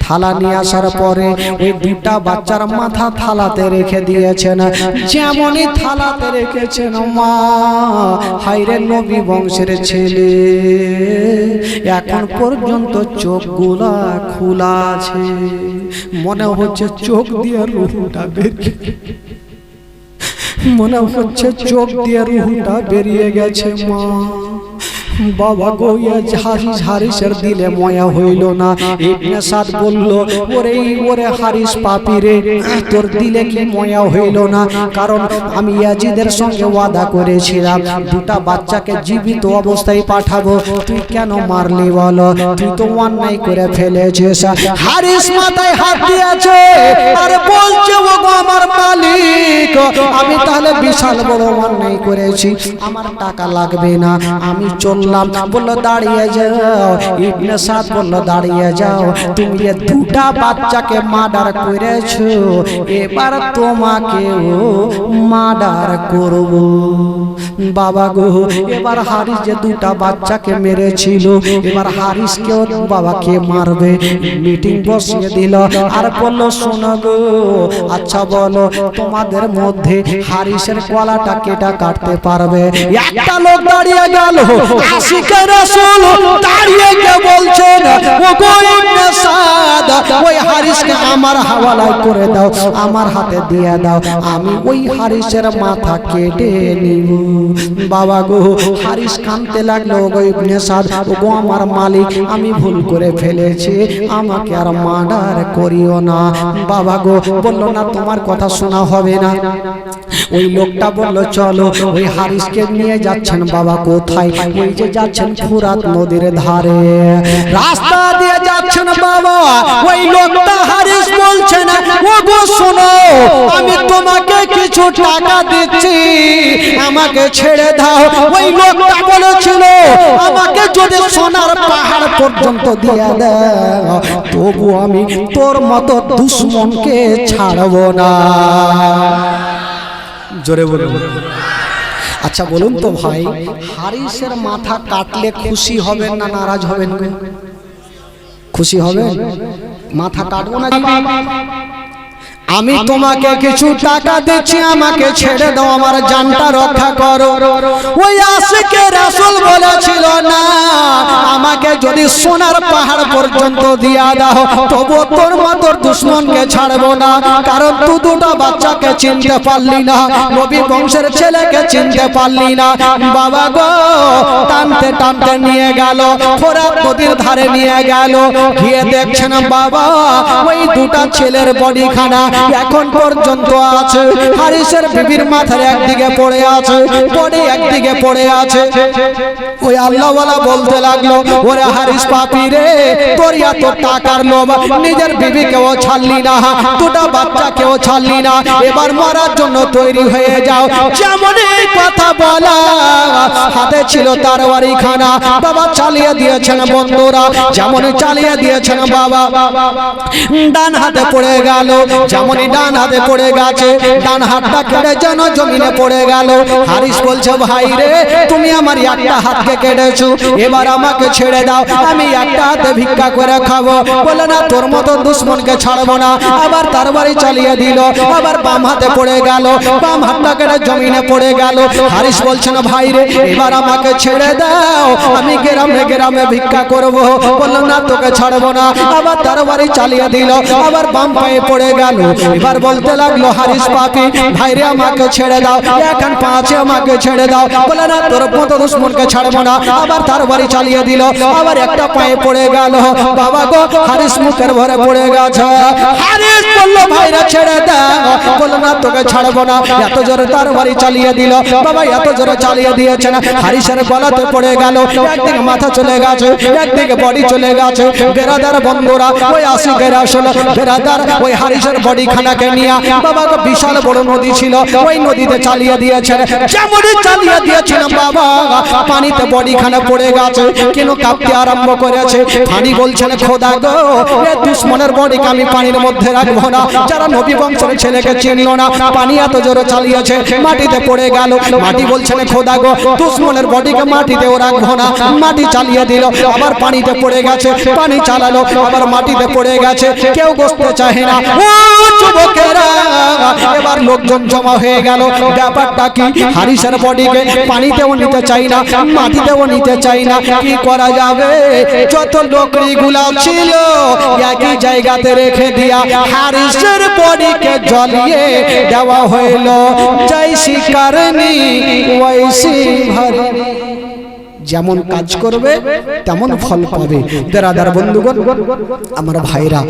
থালা নিয়ে আসার পরে ওই দুটা বাচ্চার মাথা থালাতে রেখে দিয়েছেন। যেমনই থালাতে রেখেছেন, মা হায়রে নবী বংশের ছেলে, এখন পর্যন্ত চোখগুলা খোলা আছে, মনে হচ্ছে চোখ দিয়ে রুহটা বেরিয়ে, মনে হচ্ছে চোখ দিয়ে রুহটা বেরিয়ে গেছে। মা বাবা গো, হারিসের দিলে ময়া হইল না। ইবনে সাদ বলল ওরে হারিস পাপি রে, তোর দিলে কি ময়া হইল না? কারণ আমি ইয়াজিদের সঙ্গে ওয়াদা করেছিলাম দুটা বাচ্চাকে জীবিত অবস্থায় পাঠাবো, তুই কেন মারলি বলো? তুই তো অন্যায় করে ফেলেছিস। হারিস মাথায় হাত দিয়েছে আর বলছে ওগো আমার মালিক, আমি তাহলে বিশাল বড় অন্যায় করেছি, আমার টাকা লাগবে না, আমি চললাম। বললো দাঁড়িয়ে যাও। ইবনে সাদ বললো দাঁড়িয়ে যাও, তুমি দুটা বাচ্চাকে মার্ডার করেছো, এবার তোমাকেও মার্ডার করব। বাবা গো, এবার হারিস যে দুটা বাচ্চাকে মেরেছিল, এবার হারিসকেও বাবাকে মারবে। মিটিং বসিয়ে দিল আর বললো শোনো গো, আচ্ছা বলো তোমাদের মধ্যে হারিসের গলাটা কেটা কাটতে পারবে? একটা লোক দাঁড়িয়ে গেল, আশিকে রাসূল দাঁড়িয়ে গিয়ে বলছেন, ওগো ইবনে সাদ, ওই হারিসকে আমার হাওয়ালায় করে দাও, আমার হাতে দিয়ে দাও, আমি ওই হারিসের মাথা কেটে নিব। বাবা গো, হারিস কাঁদতে লাগলো, ওগো ইবনে সাদ, ওগো আমার মালিক, আমি ভুল করে ফেলেছি, আমাকে আর মার্ডার করিও না। বাবা গো বললো না, তোমার কথা শোনা হবে না। ওই লোকটা বলল চলো, ওই হারিসকে নিয়ে যাচ্ছেন বাবা কোথায়? ওই যে যাচ্ছেন ফুরাত নদীর ধারে, রাস্তা দিয়ে যাচ্ছেন বাবা। ওই লোকটা হারিস বলছে না, ওগো শোনো, আমি তোমাকে কিছু টাকা দিচ্ছি, আমাকে ছেড়ে দাও। ওই লোকটা বলেছিল আমাকে যদি সোনার পাহাড় পর্যন্ত দিয়ে দাও, তবু আমি তোর মতো দুশ্মনকে ছাড়বো না। জোরে বলে। আচ্ছা বলুন তো ভাই, হারিসের মাথা কাটলে খুশি হবেন না নারাজ হবেন? খুশি হবেন? মাথা কাটবো না, আমি তোমাকে কিছু টাকা দিচ্ছি, আমাকে ছেড়ে দাও, আমার জানটা রক্ষা করো। ওই আশিকে রাসূল বলেছিল না, আমাকে যদি সোনার পাহাড় পর্যন্ত দিয়া দাও, তবু তোর মতো দুশমনকে ছাড়বো না। কারণ তুই দুটো বাচ্চাকে চিনতে পারলি না, নবী বংশের ছেলেকে চিনতে পারলি না। বাবা গো, টানতে টানতে নিয়ে গেল, ফোরাত নদীর ধারে নিয়ে গেল। গিয়ে দেখছেন বাবা, ওই দুটা ছেলের বডিখানা এখন পর্যন্ত আছে। হারিসের বিবির মাথার একদিকে পড়ে আছে, বডি একদিকে পড়ে আছে। ওই আল্লাহওয়ালা বলতে লাগলো, ওরে হারিস পাপী রে, তোর এত টাকার লোভ, নিজের বিবিকেও ছাড়লি না, দুটা বাচ্চাকেও ছাড়লি না, এবার মরার জন্য তৈরি হয়ে যাও। যেমন এই কথা বলা, হাতে ছিল তরবারি খানা, বাবা চালিয়ে দিয়েছেন বন্ধুরা, যেমন চালিয়ে দিয়েছেন বাবা। ডান হাতে পড়ে গেল, যেমনই ডান হাতে পড়ে গেছে, ডান হাতটা কেটে যেন জমিনে পড়ে গেল। হারিস বলছে, ভাই রে, তুমি আমার একটা হাতকে কেটেছো, এবার আমাকে ছেড়ে দাও, আমি একটা হাতে ভিক্ষা করে খাবো। বলে না, তোর মতো দুশ্মনকে ছাড়বো না। আবার তরবারি চালিয়ে দিল, আবার বাম হাতে পড়ে গেল, বাম হাতটা কেটে জমিনে পড়ে গেল। হারিস বলছেন, ভাই রে, এবার আমাকে ছেড়ে দাও, আমি গ্রামে গ্রামে ভিক্ষা করবো। বললো না, তোকে ছাড়বো না। আবার তরবারি চালিয়ে দিল, আবার বাম পায়ে পড়ে গেল। এবার বলতে লাগলো, হারিস পাপী, ভাই রে, আমাকে ছেড়ে দাও, এখন পাঁচে আমাকে ছেড়ে দাও। বলে না, তোর মতো দুশ্মনকে ছাড়বো না। আবার তরবারি চালিয়ে দিল, আবার একটা পায়ে পড়ে গেল। বাবা গো, হারিস মুখের ভরে পড়ে গেছে। হারিস বললো, ভাই রে, ছেড়ে দাও। বললো না, তোকে ছাড়বো না। এত জোরে তরবারি চালিয়ে দিল, বাবা এত জোরে চালিয়ে দিয়েছেন, হারিসের গলাতে পড়ে গেল। একদিকে মাথা চলে গেছে, একদিকে বডি চলে গেছে। বেরাদার বন্ধুরা, ওই আশিকের আসল বেরাদার ওই হারিসের বডি খানাকে নিয়ে, বাবা গো, বিশাল বড় নদী ছিল, ওই নদীতে চালিয়ে দিয়েছেন। যেমনই চালিয়ে দিয়েছেন বাবা, পানিতে বডি খানা পড়ে গেছে, কেন কাঁপতে আরম্ভ করেছে। পানি বলছেন, খোদা গো, এ দুশ্মনের বডিকে আমি পানির মধ্যে রাখবো না। যারা নবী বংশের ছেলেকে চিনল না, পানি এত জোরে চালিয়েছে, মাটিতে পড়ে গেল। মাটি বলছেন, খোদা গো, দুশ্মনের বডিকে মাটিতেও রাখবো না। মাটি চালিয়ে দিল, আবার পানিতে পড়ে গেছে, পানি চালালো, আবার মাটিতে পড়ে গেছে। কেউ বসতে চাহে না। ও যুবকেরা, এবার লোকজন জমা হয়ে গেল। ব্যাপারটা কি? হারিসের বডিকে পানিতেও নিতে চাই না, মাটিতেও নিতে চাই না, কি করা যাবে? যত লোকড়িগুলা ছিল একই জায়গাতে রেখে দিয়া হারিসের বডিকে জ্বালিয়ে দেওয়া হইল। জৈসি কারণী ওইসি ভরি, যেমন কাজ করবে তেমন ফল পাবে। বেরাদার বন্ধুগণ, আমার ভাইরা,